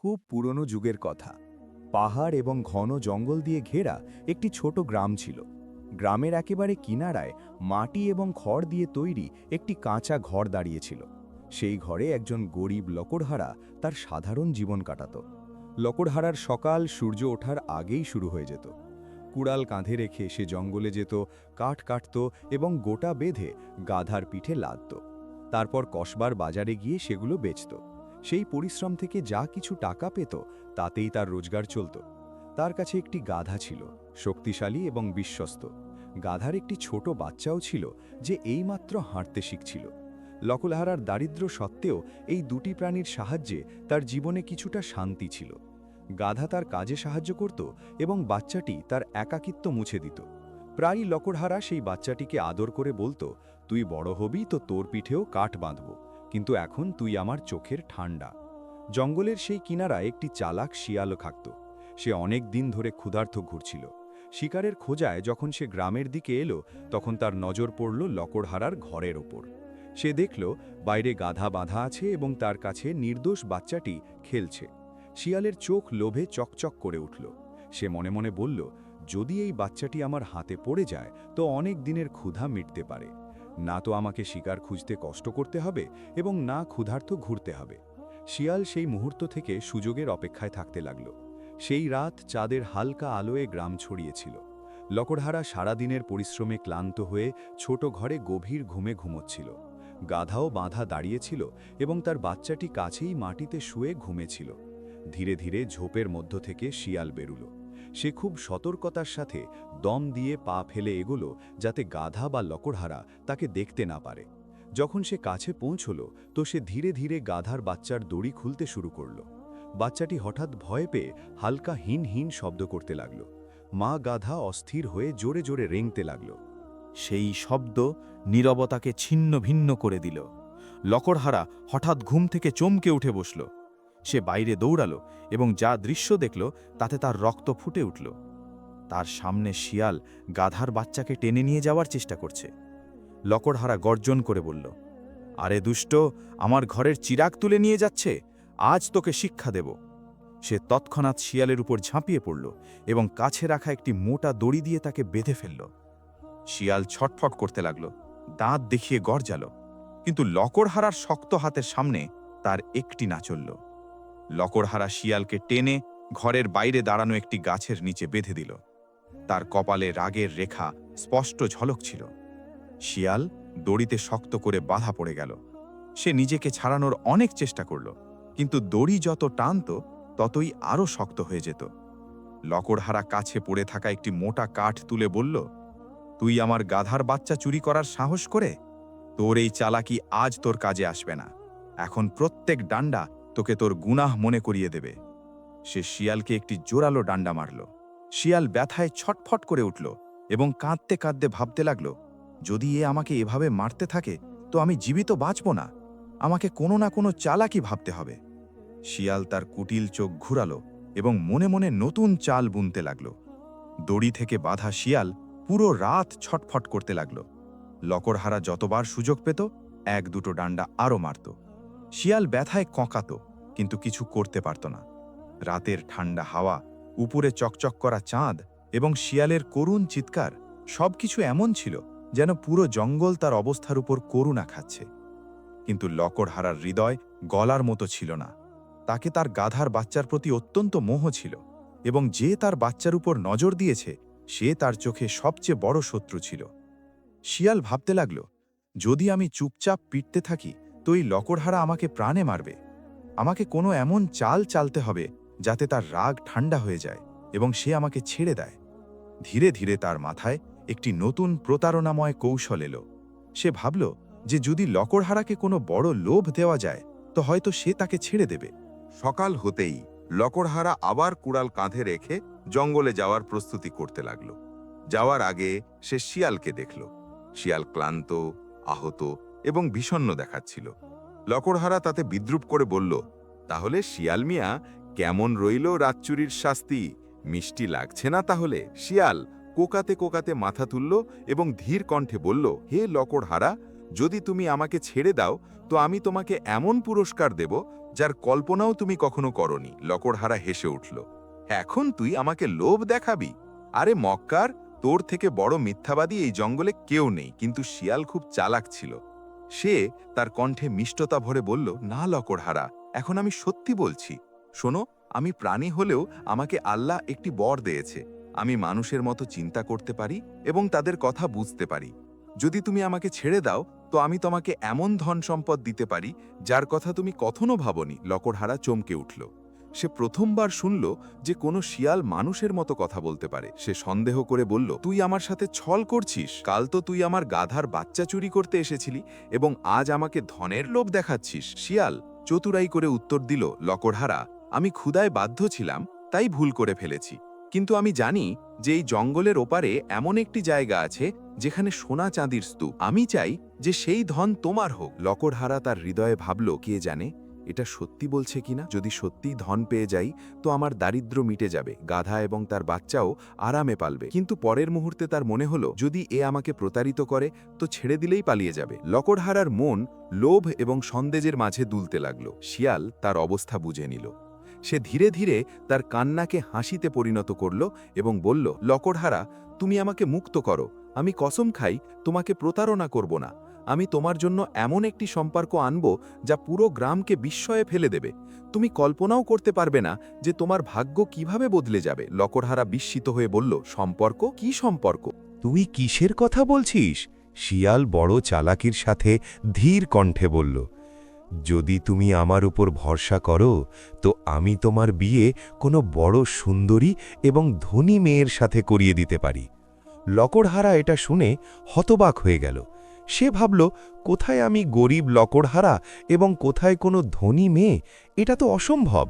খুব পুরনো যুগের কথা। পাহাড় এবং ঘন জঙ্গল দিয়ে ঘেরা একটি ছোট গ্রাম ছিল। গ্রামের একেবারে কিনারায় মাটি এবং খড় দিয়ে তৈরি একটি কাঁচা ঘর দাঁড়িয়েছিল। সেই ঘরে একজন গরিব লকড়হারা তার সাধারণ জীবন কাটাত। লকড়হারার সকাল সূর্য ওঠার আগেই শুরু হয়ে যেত। কুড়াল কাঁধে রেখে সে জঙ্গলে যেত, কাঠ কাটত এবং গোটা বেঁধে গাধার পিঠে লাদত। তারপর কসবার বাজারে গিয়ে সেগুলো বেচত। সেই পরিশ্রম থেকে যা কিছু টাকা পেত তাতেই তার রোজগার চলত। তার কাছে একটি গাধা ছিল, শক্তিশালী এবং বিশ্বস্ত। গাধার একটি ছোট বাচ্চাও ছিল যে এইমাত্র হাঁটতে শিখছিল। লকড়হারার দারিদ্র্য সত্ত্বেও এই দুটি প্রাণীর সাহায্যে তার জীবনে কিছুটা শান্তি ছিল। গাধা তার কাজে সাহায্য করত এবং বাচ্চাটি তার একাকিত্ব মুছে দিত। প্রায়ই লকড়হারা সেই বাচ্চাটিকে আদর করে বলতো, তুই বড় হবি তো তোর পিঠেও কাঠ বাঁধব, কিন্তু এখন তুই আমার চোখের ঠান্ডা। জঙ্গলের সেই কিনারায় একটি চালাক শিয়ালও থাকত। সে অনেক দিন ধরে ক্ষুধার্ত ঘুরছিল। শিকারের খোঁজায় যখন সে গ্রামের দিকে এলো, তখন তার নজর পড়ল লকড়হারার ঘরের ওপর। সে দেখল বাইরে গাধা বাঁধা আছে এবং তার কাছে নির্দোষ বাচ্চাটি খেলছে। শিয়ালের চোখ লোভে চকচক করে উঠল। সে মনে মনে বলল, যদি এই বাচ্চাটি আমার হাতে পড়ে যায় তো অনেক দিনের ক্ষুধা মিটতে পারে। না তো আমাকে শিকার খুঁজতে কষ্ট করতে হবে এবং না ক্ষুধার্ত ঘুরতে হবে। শিয়াল সেই মুহূর্ত থেকে সুযোগের অপেক্ষায় থাকতে লাগল। সেই রাত চাঁদের হালকা আলোয় গ্রাম ছড়িয়েছিল। লকড়হারা সারাদিনের পরিশ্রমে ক্লান্ত হয়ে ছোট ঘরে গভীর ঘুমে ঘুমোচ্ছিল। গাধাও বাঁধা দাঁড়িয়েছিল এবং তার বাচ্চাটি কাছেই মাটিতে শুয়ে ঘুমেছিল। ধীরে ধীরে ঝোপের মধ্য থেকে শিয়াল বেরুল। সে খুব সতর্কতার সাথে দম দিয়ে পা ফেলে এগোলো, যাতে গাধা বা লকড়হারা তাকে দেখতে না পারে। যখন সে কাছে পৌঁছল তো সে ধীরে ধীরে গাধার বাচ্চার দড়ি খুলতে শুরু করল। বাচ্চাটি হঠাৎ ভয় পেয়ে হালকা হিন হিন শব্দ করতে লাগল। মা গাধা অস্থির হয়ে জোরে জোরে রেংতে লাগল। সেই শব্দ নীরবতাকে ছিন্ন ভিন্ন করে দিল। লকড়হারা হঠাৎ ঘুম থেকে চমকে উঠে বসল। সে বাইরে দৌড়ালো এবং যা দৃশ্য দেখল তাতে তার রক্ত ফুটে উঠল। তার সামনে শিয়াল গাধার বাচ্চাকে টেনে নিয়ে যাওয়ার চেষ্টা করছে। লকড়হারা গর্জন করে বলল, আরে দুষ্ট, আমার ঘরের চিরাগ তুলে নিয়ে যাচ্ছে, আজ তোকে শিক্ষা দেব। সে তৎক্ষণাৎ শিয়ালের উপর ঝাঁপিয়ে পড়ল এবং কাছে রাখা একটি মোটা দড়ি দিয়ে তাকে বেঁধে ফেলল। শিয়াল ছটফট করতে লাগল, দাঁত দেখিয়ে গর্জাল, কিন্তু লকড়হারার শক্ত হাতের সামনে তার একটি না চলল। লকড়হারা শিয়ালকে টেনে ঘরের বাইরে দাঁড়ানো একটি গাছের নিচে বেঁধে দিল। তার কপালে রাগের রেখা স্পষ্ট ঝলক ছিল। শিয়াল দড়িতে শক্ত করে বাধা পড়ে গেল। সে নিজেকে ছাড়ানোর অনেক চেষ্টা করল, কিন্তু দড়ি যত টানত ততই আরও শক্ত হয়ে যেত। লকড়হারা কাছে পড়ে থাকা একটি মোটা কাঠ তুলে বলল, তুই আমার গাধার বাচ্চা চুরি করার সাহস করে? তোর এই চালাকি আজ তোর কাজে আসবে না। এখন প্রত্যেক ডান্ডা তোকে তোর গুনাহ মনে করিয়ে দেবে। সে শিয়ালকে একটি জোরালো ডান্ডা মারল। শিয়াল ব্যথায় ছটফট করে উঠল এবং কাঁদতে কাঁদতে ভাবতে লাগল, যদি এ আমাকে এভাবে মারতে থাকে তো আমি জীবিত বাঁচব না। আমাকে কোনো না কোনো চালাকি ভাবতে হবে। শিয়াল তার কুটিল চোখ ঘুরালো এবং মনে মনে নতুন চাল বুনতে লাগল। দড়ি থেকে বাঁধা শিয়াল পুরো রাত ছটফট করতে লাগল। লকড়হারা যতবার সুযোগ পেত এক দুটো ডান্ডা আরও মারত। শিয়াল ব্যথায় কঁকাত, কিন্তু কিছু করতে পারত না। রাতের ঠান্ডা হাওয়া, উপরে চকচক করা চাঁদ এবং শিয়ালের করুণ চিৎকার সবকিছু এমন ছিল যেন পুরো জঙ্গল তার অবস্থার উপর করুণা খাচ্ছে। কিন্তু লকড়হারার হৃদয় গলার মতো ছিল না। তাকে তার গাধার বাচ্চার প্রতি অত্যন্ত মোহ ছিল, এবং যে তার বাচ্চার উপর নজর দিয়েছে সে তার চোখে সবচেয়ে বড় শত্রু ছিল। শিয়াল ভাবতে লাগল, যদি আমি চুপচাপ পিটতে থাকি তো এই লকড়হারা আমাকে প্রাণে মারবে। আমাকে কোনো এমন চাল চালতে হবে যাতে তার রাগ ঠান্ডা হয়ে যায় এবং সে আমাকে ছেড়ে দেয়। ধীরে ধীরে তার মাথায় একটি নতুন প্রতারণাময় কৌশল এলো। সে ভাবল যে যদি লকড়হারাকে কোনো বড় লোভ দেওয়া যায় তো হয়তো সে তাকে ছেড়ে দেবে। সকাল হতেই লকড়হারা আবার কুড়াল কাঁধে রেখে জঙ্গলে যাওয়ার প্রস্তুতি করতে লাগল। যাওয়ার আগে সে শিয়ালকে দেখল। শিয়াল ক্লান্ত, আহত এবং বিষণ্ণ দেখাচ্ছিল। লকড়হারা তাতে বিদ্রূপ করে বলল, তাহলে শিয়াল মিয়া, কেমন রইল রাতচুরির শাস্তি? মিষ্টি লাগছে না তাহলে? শিয়াল কোকাতে কোকাতে মাথা তুলল এবং ধীর কণ্ঠে বলল, হে লকড়হারা, যদি তুমি আমাকে ছেড়ে দাও তো আমি তোমাকে এমন পুরস্কার দেব যার কল্পনাও তুমি কখনো করনি। লকড়হারা হেসে উঠল। এখন তুই আমাকে লোভ দেখাবি? আরে মক্কার, তোর থেকে বড় মিথ্যাবাদী এই জঙ্গলে কেউ নেই। কিন্তু শিয়াল খুব চালাক ছিল। সে তার কণ্ঠে মিষ্টতা ভরে বলল, না লকড়হারা, এখন আমি সত্যি বলছি। শোনো, আমি প্রাণী হলেও আমাকে আল্লাহ একটি বর দিয়েছে। আমি মানুষের মতো চিন্তা করতে পারি এবং তাদের কথা বুঝতে পারি। যদি তুমি আমাকে ছেড়ে দাও, তো আমি তোমাকে এমন ধন সম্পদ দিতে পারি যার কথা তুমি কখনো ভাবনি। লকড়হারা চমকে উঠল। সে প্রথমবার শুনল যে কোনো শিয়াল মানুষের মতো কথা বলতে পারে। সে সন্দেহ করে বলল, তুই আমার সাথে ছল করছিস? কাল তো তুই আমার গাধার বাচ্চা চুরি করতে এসেছিলি এবং আজ আমাকে ধনের লোভ দেখাচ্ছিস। শিয়াল চতুরাই করে উত্তর দিল, লকড়হারা, আমি ক্ষুধায় বাধ্য ছিলাম, তাই ভুল করে ফেলেছি। কিন্তু আমি জানি যে এই জঙ্গলের ওপারে এমন একটি জায়গা আছে যেখানে সোনা চাঁদির স্তূপ। আমি চাই যে সেই ধন তোমার হোক। লকড়হারা তার হৃদয়ে ভাবল, কে জানে এটা সত্যি বলছে কিনা। যদি সত্যিই ধন পেয়ে যাই তো আমার দারিদ্র্য মিটে যাবে, গাধা এবং তার বাচ্চাও আরামে পালবে। কিন্তু পরের মুহূর্তে তার মনে হলো, যদি এ আমাকে প্রতারিত করে তো ছেড়ে দিলেই পালিয়ে যাবে। লকড়হারার মন লোভ এবং সন্দেহের মাঝে দুলতে লাগলো। শিয়াল তার অবস্থা বুঝে নিল। সে ধীরে ধীরে তার কান্নাকে হাসিতে পরিণত করল এবং বলল, লকড়হারা, তুমি আমাকে মুক্ত করো। আমি কসম খাই তোমাকে প্রতারণা করব না। আমি তোমার জন্য এমন একটি সম্পর্ক আনব যা পুরো গ্রামকে বিস্ময়ে ফেলে দেবে। তুমি কল্পনাও করতে পারবে না যে তোমার ভাগ্য কিভাবে বদলে যাবে। লকড়হারা বিস্মিত হয়ে বলল, সম্পর্ক? কি সম্পর্ক? তুই কিসের কথা বলছিস? শিয়াল বড় চালাকির সাথে ধীর কণ্ঠে বলল, যদি তুমি আমার উপর ভরসা করো তো আমি তোমার বিয়ে কোনো বড় সুন্দরী এবং ধনী মেয়ের সাথে করিয়ে দিতে পারি। লকড়হারা এটা শুনে হতবাক হয়ে গেল। সে ভাবল, কোথায় আমি গরিব লকড়হারা এবং কোথায় কোনো ধনী মেয়ে? এটা তো অসম্ভব।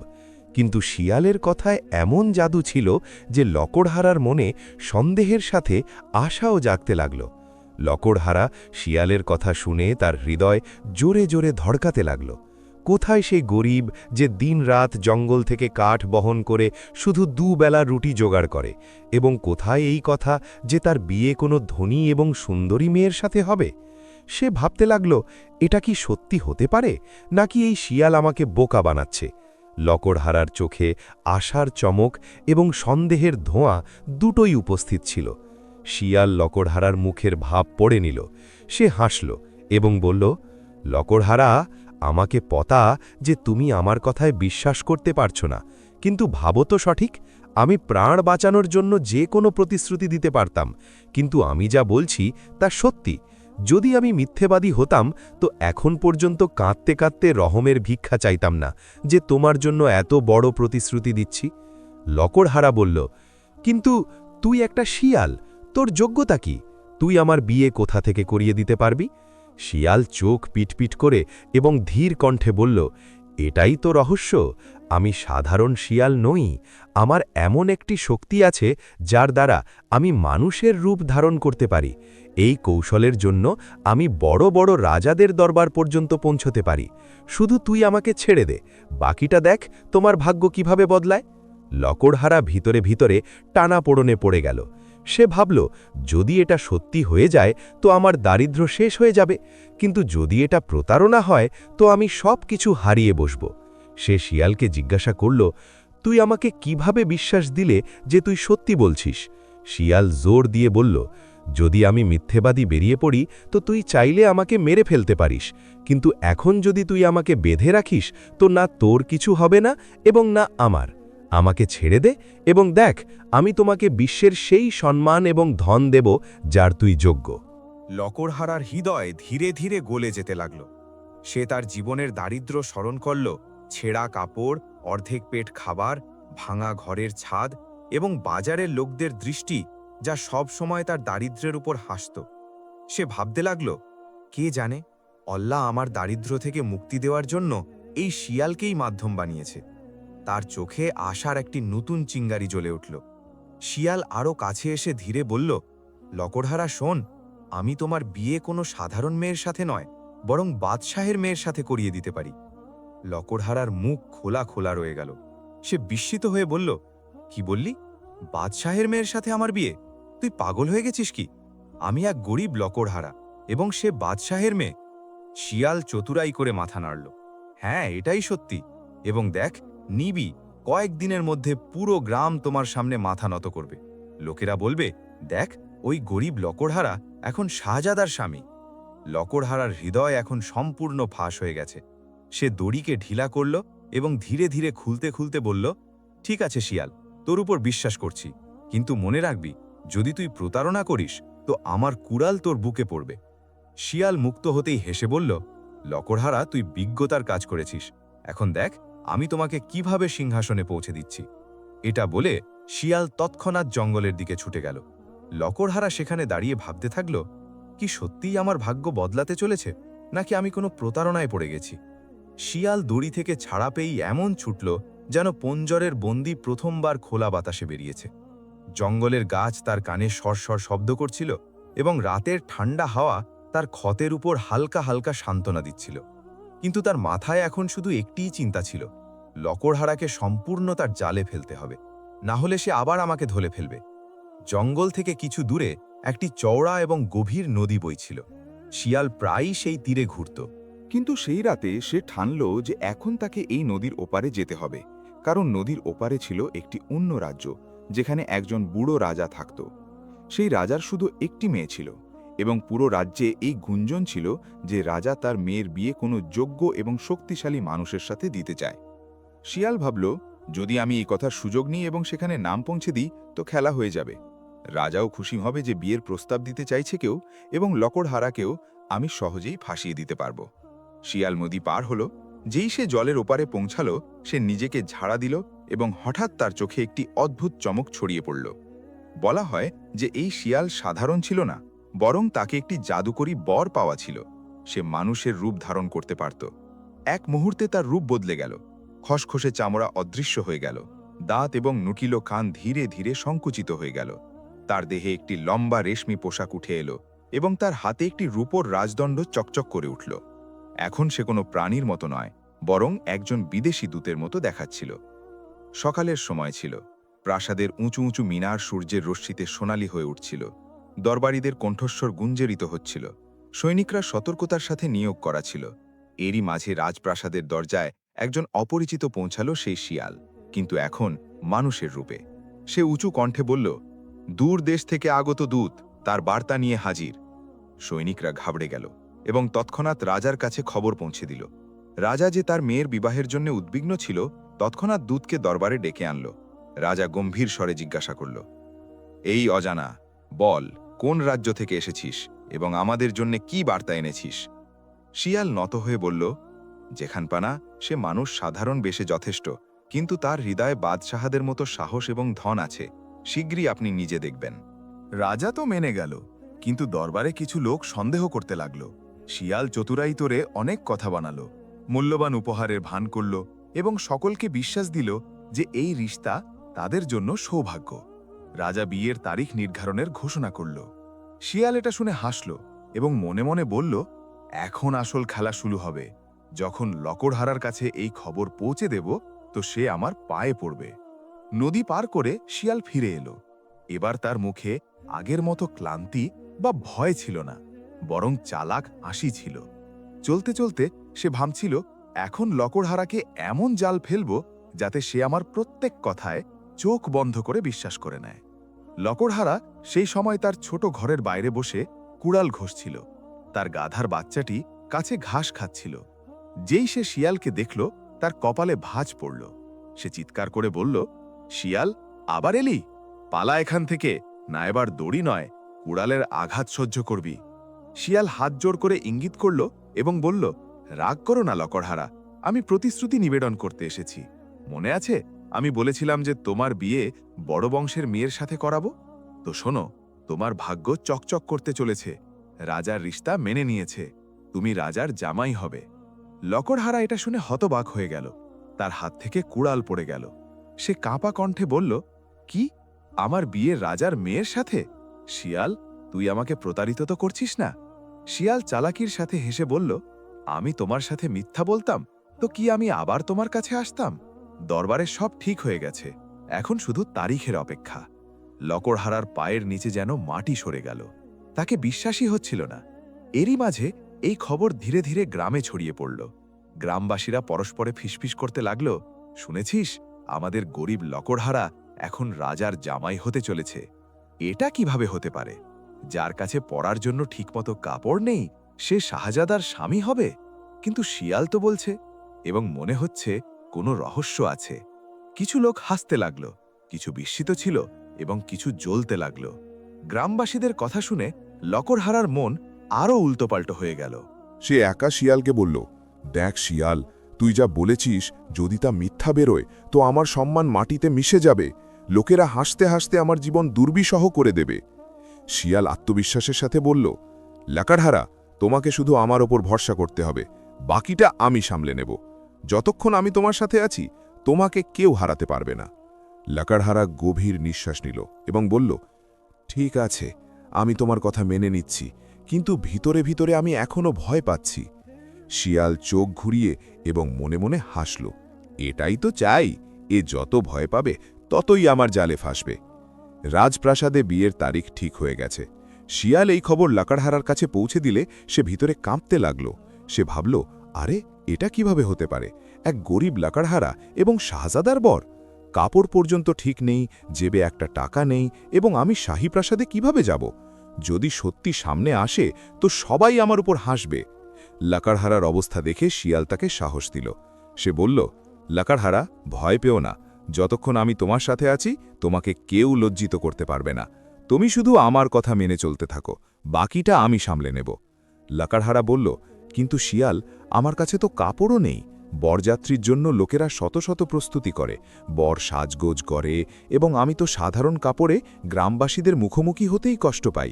কিন্তু শিয়ালের কথায় এমন জাদু ছিল যে লকড়হারার মনে সন্দেহের সাথে আশাও জাগতে লাগল। লকড়হারা শিয়ালের কথা শুনে তার হৃদয় জোরে জোরে ধড়কাতে লাগল। কোথায় সেই গরিব যে দিনরাত জঙ্গল থেকে কাঠ বহন করে শুধু দুবেলা রুটি জোগাড় করে, এবং কোথায় এই কথা যে তার বিয়ে কোনো ধনী এবং সুন্দরী মেয়ের সাথে হবে? সে ভাবতে লাগল, এটা কি সত্যি হতে পারে, নাকি এই শিয়াল আমাকে বোকা বানাচ্ছে? লকড়হারার চোখে আশার চমক এবং সন্দেহের ধোঁয়া দুটোই উপস্থিত ছিল। শিয়াল লকড়হারার মুখের ভাব পড়ে নিল। সে হাসল এবং বলল, লকড়হারা, আমাকে পতা যে তুমি আমার কথায় বিশ্বাস করতে পারছ না, কিন্তু ভাবো তো সঠিক, আমি প্রাণ বাঁচানোর জন্য যে কোনো প্রতিশ্রুতি দিতে পারতাম, কিন্তু আমি যা বলছি তা সত্যি। যদি আমি মিথ্যেবাদী হতাম তো এখন পর্যন্ত কাঁদতে কাঁদতে রহমের ভিক্ষা চাইতাম না যে তোমার জন্য এত বড় প্রতিশ্রুতি দিচ্ছি। লকড়হারা বলল, কিন্তু তুই একটা শিয়াল, তোর যোগ্যতা কি? তুই আমার বিয়ে কোথা থেকে করিয়ে দিতে পারবি? শিয়াল চোখ পিটপিট করে এবং ধীর কণ্ঠে বলল, এটাই তো রহস্য। আমি সাধারণ শিয়াল নই। আমার এমন একটি শক্তি আছে যার দ্বারা আমি মানুষের রূপ ধারণ করতে পারি। এই কৌশলের জন্য আমি বড় বড় রাজাদের দরবার পর্যন্ত পৌঁছতে পারি। শুধু তুই আমাকে ছেড়ে দে, বাকিটা দেখ তোমার ভাগ্য কিভাবে বদলায়। লকড়হারা ভিতরে ভিতরে টানাপোড়নে পড়ে গেল। সে ভাবল, যদি এটা সত্যি হয়ে যায় তো আমার দারিদ্র্য শেষ হয়ে যাবে, কিন্তু যদি এটা প্রতারণা হয় তো আমি সব কিছু হারিয়ে বসব। সে শিয়ালকে জিজ্ঞাসা করল, তুই আমাকে কিভাবে বিশ্বাস দিলে যে তুই সত্যি বলছিস? শিয়াল জোর দিয়ে বলল, যদি আমি মিথ্যেবাদী বেরিয়ে পড়ি তো তুই চাইলে আমাকে মেরে ফেলতে পারিস, কিন্তু এখন যদি তুই আমাকে বেঁধে রাখিস তো না তোর কিছু হবে না এবং না আমার। আমাকে ছেড়ে দে এবং দেখ আমি তোমাকে বিশ্বের সেই সম্মান এবং ধন দেব যার তুই যোগ্য। লকড়হারার হৃদয় ধীরে ধীরে গলে যেতে লাগল। সে তার জীবনের দারিদ্র্য স্মরণ করল, ছেঁড়া কাপড়, অর্ধেক পেট খাবার, ভাঙা ঘরের ছাদ এবং বাজারের লোকদের দৃষ্টি যা সব সময় তার দারিদ্র্যের উপর হাসত। সে ভাবতে লাগল, কে জানে আল্লাহ আমার দারিদ্র্য থেকে মুক্তি দেওয়ার জন্য এই শিয়ালকেই মাধ্যম বানিয়েছে। তার চোখে আশার একটি নতুন চিঙ্গারি জ্বলে উঠল। শিয়াল আরও কাছে এসে ধীরে বলল, লকড়হারা শোন, আমি তোমার বিয়ে কোনো সাধারণ মেয়ের সাথে নয়, বরং বাদশাহের মেয়ের সাথে করিয়ে দিতে পারি। লকড়হারার মুখ খোলা খোলা রয়ে গেল। সে বিস্মিত হয়ে বলল, কি বললি? বাদশাহের মেয়ের সাথে আমার বিয়ে? তুই পাগল হয়ে গেছিস কি? আমি এক গরিব লকড়হারা এবং সে বাদশাহের মেয়ে। শিয়াল চতুরাই করে মাথা নাড়ল। হ্যাঁ, এটাই সত্যি। এবং দেখ, নিবি কয়েকদিনের মধ্যে পুরো গ্রাম তোমার সামনে মাথা নত করবে। লোকেরা বলবে, দেখ, ওই গরিব লকড়হারা এখন শাহজাদার স্বামী। লকড়হারার হৃদয় এখন সম্পূর্ণ ফাঁস হয়ে গেছে। সে দড়িকে ঢিলা করল এবং ধীরে ধীরে খুলতে খুলতে বলল, ঠিক আছে শিয়াল, তোর উপর বিশ্বাস করছি, কিন্তু মনে রাখবি, যদি তুই প্রতারণা করিস তো আমার কুড়াল তোর বুকে পড়বে। শিয়াল মুক্ত হতেই হেসে বলল, লকড়হারা, তুই বিজ্ঞতার কাজ করেছিস। এখন দেখ আমি তোমাকে কিভাবে সিংহাসনে পৌঁছে দিচ্ছি। এটা বলে শিয়াল তৎক্ষণাৎ জঙ্গলের দিকে ছুটে গেল। লকড়হারা সেখানে দাঁড়িয়ে ভাবতে থাকল, কি সত্যিই আমার ভাগ্য বদলাতে চলেছে, নাকি আমি কোনো প্রতারণায় পড়ে গেছি। শিয়াল দড়ি থেকে ছাড়া পেয়েই এমন ছুটল যেন পঞ্জরের বন্দি প্রথমবার খোলা বাতাসে বেরিয়েছে। জঙ্গলের গাছ তার কানে সরসর শব্দ করছিল এবং রাতের ঠান্ডা হাওয়া তার ক্ষতের উপর হালকা হালকা সান্ত্বনা দিচ্ছিল। কিন্তু তার মাথায় এখন শুধু একটিই চিন্তা ছিল, লকড়হারাকে সম্পূর্ণ তার জালে ফেলতে হবে, না হলে সে আবার আমাকে ধরে ফেলবে। জঙ্গল থেকে কিছু দূরে একটি চওড়া এবং গভীর নদী বইছিল। শিয়াল প্রায়ই সেই তীরে ঘুরত। কিন্তু সেই রাতে সে ঠানল যে এখন তাকে এই নদীর ওপারে যেতে হবে, কারণ নদীর ওপারে ছিল একটি অন্য রাজ্য, যেখানে একজন বুড়ো রাজা থাকত। সেই রাজার শুধু একটি মেয়ে ছিল এবং পুরো রাজ্যে এই গুঞ্জন ছিল যে রাজা তার মেয়ের বিয়ে কোনো যোগ্য এবং শক্তিশালী মানুষের সাথে দিতে চায়। শিয়াল ভাবল, যদি আমি এই কথার সুযোগ নিই এবং সেখানে নাম পৌঁছে দিই তো খেলা হয়ে যাবে। রাজাও খুশি হবে যে বিয়ের প্রস্তাব দিতে চাইছে কেউ, এবং লকড়হারাকেও আমি সহজেই ফাঁসিয়ে দিতে পারব। শিয়াল নদী পার হল। যেই সে জলের ওপারে পৌঁছালো, সে নিজেকে ঝাড়া দিল এবং হঠাৎ তার চোখে একটি অদ্ভুত চমক ছড়িয়ে পড়ল। বলা হয় যে এই শিয়াল সাধারণ ছিল না, বরং তাকে একটি জাদুকরী বর পাওয়া ছিল। সে মানুষের রূপ ধারণ করতে পারত। এক মুহূর্তে তার রূপ বদলে গেল। খসখসে চামড়া অদৃশ্য হয়ে গেল, দাঁত এবং নুকিলো কান ধীরে ধীরে সংকুচিত হয়ে গেল। তার দেহে একটি লম্বা রেশমি পোশাক উঠে এলো এবং তার হাতে একটি রূপোর রাজদণ্ড চকচক করে উঠল। এখন সে কোনো প্রাণীর মতো নয়, বরং একজন বিদেশি দূতের মতো দেখাচ্ছিল। সকালের সময় ছিল। প্রাসাদের উঁচু উঁচু মিনার সূর্যের রশ্মিতে সোনালি হয়ে উঠছিল। দরবারীদের কণ্ঠস্বর গুঞ্জরিত হচ্ছিল। সৈনিকরা সতর্কতার সাথে নিয়োগ করা ছিল। এরই মাঝে রাজপ্রাসাদের দরজায় একজন অপরিচিত পৌঁছালো, সেই শিয়াল, কিন্তু এখন মানুষের রূপে। সে উঁচু কণ্ঠে বলল, দূর দেশ থেকে আগত দূত, তার বার্তা নিয়ে হাজির। সৈনিকরা ঘাবড়ে গেল এবং তৎক্ষণাৎ রাজার কাছে খবর পৌঁছে দিল। রাজা যে তার মেয়ের বিবাহের জন্য উদ্বিগ্ন ছিল, তৎক্ষণাৎ দূতকে দরবারে ডেকে আনল। রাজা গম্ভীর স্বরে জিজ্ঞাসা করল, এই অজানা, বল, কোন রাজ্য থেকে এসেছিস এবং আমাদের জন্য কি বার্তা এনেছিস? শিয়াল নত হয়ে বলল, যেখানপানা সে মানুষ সাধারণ বেশে যথেষ্ট, কিন্তু তার হৃদয়ে বাদশাহাদের মতো সাহস এবং ধন আছে। শীঘ্রই আপনি নিজে দেখবেন। রাজা তো মেনে গেল, কিন্তু দরবারে কিছু লোক সন্দেহ করতে লাগল। শিয়াল চতুরাই তোরে অনেক কথা বানালো, মূল্যবান উপহারের ভান করল এবং সকলকে বিশ্বাস দিল যে এই রিশতা তাদের জন্য সৌভাগ্য। রাজা বিয়ের তারিখ নির্ধারণের ঘোষণা করল। শিয়াল এটা শুনে হাসল এবং মনে মনে বলল, এখন আসল খেলা শুরু হবে। যখন লকড়হারার কাছে এই খবর পৌঁছে দেব তো সে আমার পায়ে পড়বে। নদী পার করে শিয়াল ফিরে এলো। এবার তার মুখে আগের মতো ক্লান্তি বা ভয় ছিল না, বরং চালাক হাসি ছিল। চলতে চলতে সে ভাবছিল, এখন লকড়হারাকে এমন জাল ফেলব যাতে সে আমার প্রত্যেক কথায় চোখ বন্ধ করে বিশ্বাস করে নেয়। লকড়হারা সেই সময় তার ছোট ঘরের বাইরে বসে কুড়াল ঘষছিল। তার গাধার বাচ্চাটি কাছে ঘাস খাচ্ছিল। যেই সে শিয়ালকে দেখল, তার কপালে ভাঁজ পড়ল। সে চিৎকার করে বলল, শিয়াল, আবার এলি? পালা এখান থেকে, না এবার দড়ি নয়, কুড়ালের আঘাত সহ্য করবি। শিয়াল হাত জোর করে ইঙ্গিত করল এবং বলল, রাগ করো না লকড়হারা, আমি প্রতিশ্রুতি নিবেদন করতে এসেছি। মনে আছে আমি বলেছিলাম যে তোমার বিয়ে বড় বংশের মেয়ের সাথে করাবো? তো শোনো, তোমার ভাগ্য চকচক করতে চলেছে। রাজার রিশতা মেনে নিয়েছে, তুমি রাজার জামাই হবে। লকড়হারা এটা শুনে হতবাক হয়ে গেল। তার হাত থেকে কুড়াল পড়ে গেল। সে কাঁপা কণ্ঠে বলল, কি, আমার বিয়ে রাজার মেয়ের সাথে? শিয়াল, তুই আমাকে প্রতারিত তো করছিস না? শিয়াল চালাকির সাথে হেসে বলল, আমি তোমার সাথে মিথ্যা বলতাম তো কি আমি আবার তোমার কাছে আসতাম? দরবারে সব ঠিক হয়ে গেছে, এখন শুধু তারিখের অপেক্ষা। লকড়হারার পায়ের নিচে যেন মাটি সরে গেল। তাকে বিশ্বাসই হচ্ছিল না। এরই মাঝে এই খবর ধীরে ধীরে গ্রামে ছড়িয়ে পড়ল। গ্রামবাসীরা পরস্পরে ফিসফিস করতে লাগলো, শুনেছিস, আমাদের গরিব লকড়হারা এখন রাজার জামাই হতে চলেছে। এটা কিভাবে হতে পারে? যার কাছে পরার জন্য ঠিকমতো কাপড় নেই, সে শাহজাদার স্বামী হবে? কিন্তু শিয়াল তো বলছে, এবং মনে হচ্ছে কোনো রহস্য আছে। কিছু লোক হাসতে লাগলো, কিছু বিস্মিত ছিল এবং কিছু জ্বলতে লাগলো। গ্রামবাসীদের কথা শুনে লকড়হারার মন আরও উল্টোপাল্টো হয়ে গেল। সে একা শিয়ালকে বলল, দেখ শিয়াল, তুই যা বলেছিস যদি তা মিথ্যা বেরোয় তো আমার সম্মান মাটিতে মিশে যাবে, লোকেরা হাসতে হাসতে আমার জীবন দুর্বিষহ করে দেবে। শিয়াল আত্মবিশ্বাসের সাথে বলল, লাকড়হারা, তোমাকে শুধু আমার ওপর ভরসা করতে হবে, বাকিটা আমি সামলে নেব। যতক্ষণ আমি তোমার সাথে আছি তোমাকে কেউ হারাতে পারবে না। লাকড়হারা গভীর নিঃশ্বাস নিল এবং বলল, ঠিক আছে, আমি তোমার কথা মেনে নিচ্ছি, কিন্তু ভিতরে ভিতরে আমি এখনো ভয় পাচ্ছি। শিয়াল চোখ ঘুরিয়ে এবং মনে মনে হাসল, এটাই তো চাই, এ যত ভয় পাবে ততই আমার জালে ফাঁসবে। রাজপ্রাসাদে বিয়ের তারিখ ঠিক হয়ে গেছে। শিয়াল এই খবর লাকড়হারার কাছে পৌঁছে দিলে সে ভিতরে কাঁপতে লাগল। সে ভাবল, আরে এটা কিভাবে হতে পারে? এক গরিব লাকড়হারা এবং শাহজাদার বর। কাপড় পর্যন্ত ঠিক নেই, জেবে একটা টাকা নেই, এবং আমি শাহী প্রাসাদে কিভাবে যাব? যদি সত্যি সামনে আসে তো সবাই আমার উপর হাসবে। লাকড়হারার অবস্থা দেখে শিয়াল তাকে সাহস দিল। সে বলল, লাকড়হারা, ভয় পেও না, যতক্ষণ আমি তোমার সাথে আছি তোমাকে কেউ লজ্জিত করতে পারবে না। তুমি শুধু আমার কথা মেনে চলতে থাকো, বাকিটা আমি সামলে নেব। লাকড়হারা বলল, কিন্তু শিয়াল, আমার কাছে তো কাপড়ও নেই। বরযাত্রীর জন্য লোকেরা শত শত প্রস্তুতি করে, বর সাজগোজ করে, এবং আমি তো সাধারণ কাপড়ে গ্রামবাসীদের মুখোমুখি হতেই কষ্ট পাই।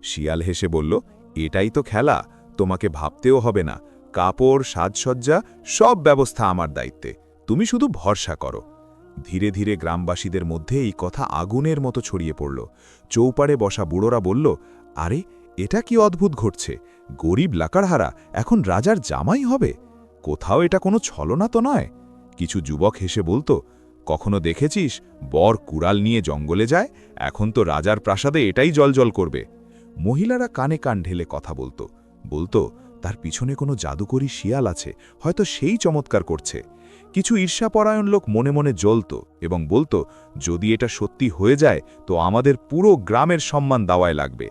শিয়াল হেসে বলল, এটাই তো খেলা, তোমাকে ভাবতেও হবে না, কাপড় সাজসজ্জা সব ব্যবস্থা আমার দায়িত্বে, তুমি শুধু ভরসা করো। ধীরে ধীরে গ্রামবাসীদের মধ্যে এই কথা আগুনের মতো ছড়িয়ে পড়ল। চৌপাড়ে বসা বুড়োরা বলল, আরে এটা কি অদ্ভুত ঘটছে, গরিব লাকড়হারা এখন রাজার জামাই হবে? কোথাও এটা কোনো ছলনা তো নয়? কিছু যুবক হেসে বলতো, কখনো দেখেছিস বর কুড়াল নিয়ে জঙ্গলে যায়? এখন তো রাজার প্রাসাদে এটাই জলজল করবে। মহিলারা কানে কান ঢেলে কথা বলতো তার পিছনে কোনো জাদুকরী শিয়াল আছে, হয়তো সেই চমৎকার করছে। কিছু ঈর্ষাপরায়ণ লোক মনে মনে জ্বলত এবং বলতো, যদি এটা সত্যি হয়ে যায় তো আমাদের পুরো গ্রামের সম্মান দাওয়ায় লাগবে।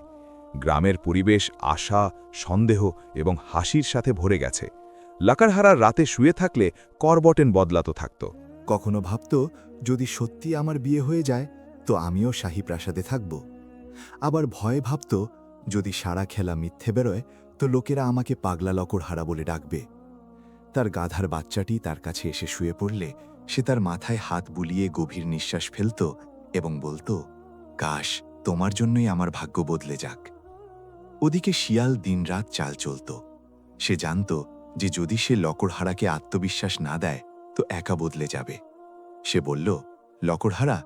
গ্রামের পরিবেশ আশা, সন্দেহ এবং হাসির সাথে ভরে গেছে। লাকড়হারার রাতে শুয়ে থাকলে করবটেন বদলাতো থাকত। কখনো ভাবত, যদি সত্যি আমার বিয়ে হয়ে যায় তো আমিও শাহী প্রাসাদে থাকব। আবার ভয়ে ভাবত, যদি সারা খেলা মিথ্যে বেরোয় তো লোকেরা আমাকে পাগলা লকড়হারা বলে ডাকবে। তার গাধার বাচ্চাটি তার কাছে এসে শুয়ে পড়লে সে তার মাথায় হাত বুলিয়ে গভীর নিঃশ্বাস ফেলত এবং বলতো, কাশ তোমার জন্যই আমার ভাগ্য বদলে যাক। ওদিকে শিয়াল দিনরাত চাল চলত। সে জানত যে যদি সে লকড়হারাকে আত্মবিশ্বাস না দেয় তো একা বদলে যাবে। সে বলল, লকড়হারা,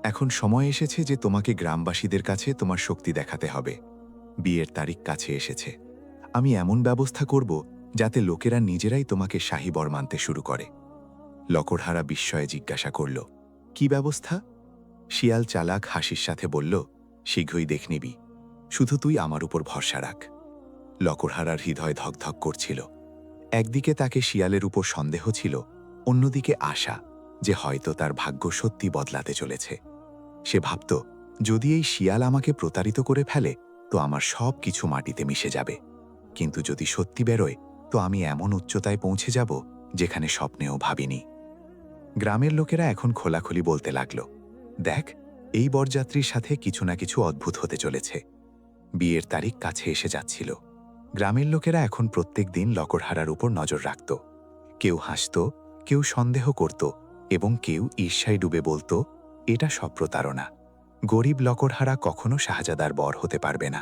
এখন সময় এসেছে যে তোমাকে গ্রামবাসীদের কাছে তোমার শক্তি দেখাতে হবে। বিয়ের তারিখ কাছে এসেছে। আমি এমন ব্যবস্থা করব যাতে লোকেরা নিজেরাই তোমাকে শাহী বর মানতে শুরু করে। লকড়হারা বিস্ময়ে জিজ্ঞাসা করল, কি ব্যবস্থা? শিয়াল চালাক হাসির সাথে বলল, শীঘ্রই দেখ নিবি, শুধু তুই আমার উপর ভরসা রাখ। লকড়হারার হৃদয় ধকধক করছিল। একদিকে তাকে শিয়ালের উপর সন্দেহ ছিল, অন্যদিকে আশা যে হয়তো তার ভাগ্য সত্যি বদলাতে চলেছে। সে ভাবত, যদি এই শিয়াল আমাকে প্রতারিত করে ফেলে তো আমার সব কিছু মাটিতে মিশে যাবে, কিন্তু যদি সত্যি বেরোয় তো আমি এমন উচ্চতায় পৌঁছে যাব যেখানে স্বপ্নেও ভাবিনি। গ্রামের লোকেরা এখন খোলাখুলি বলতে লাগল, দেখ, এই বরযাত্রীর সাথে কিছু না কিছু অদ্ভুত হতে চলেছে। বিয়ের তারিখ কাছে এসে যাচ্ছিল। গ্রামের লোকেরা এখন প্রত্যেক দিন লকড়হারার উপর নজর রাখত। কেউ হাসত, কেউ সন্দেহ করত এবং কেউ ঈর্ষায় ডুবে বলতো, এটা সব প্রতারণা, গরিব লকড়হারা কখনো শাহজাদার বর হতে পারবে না।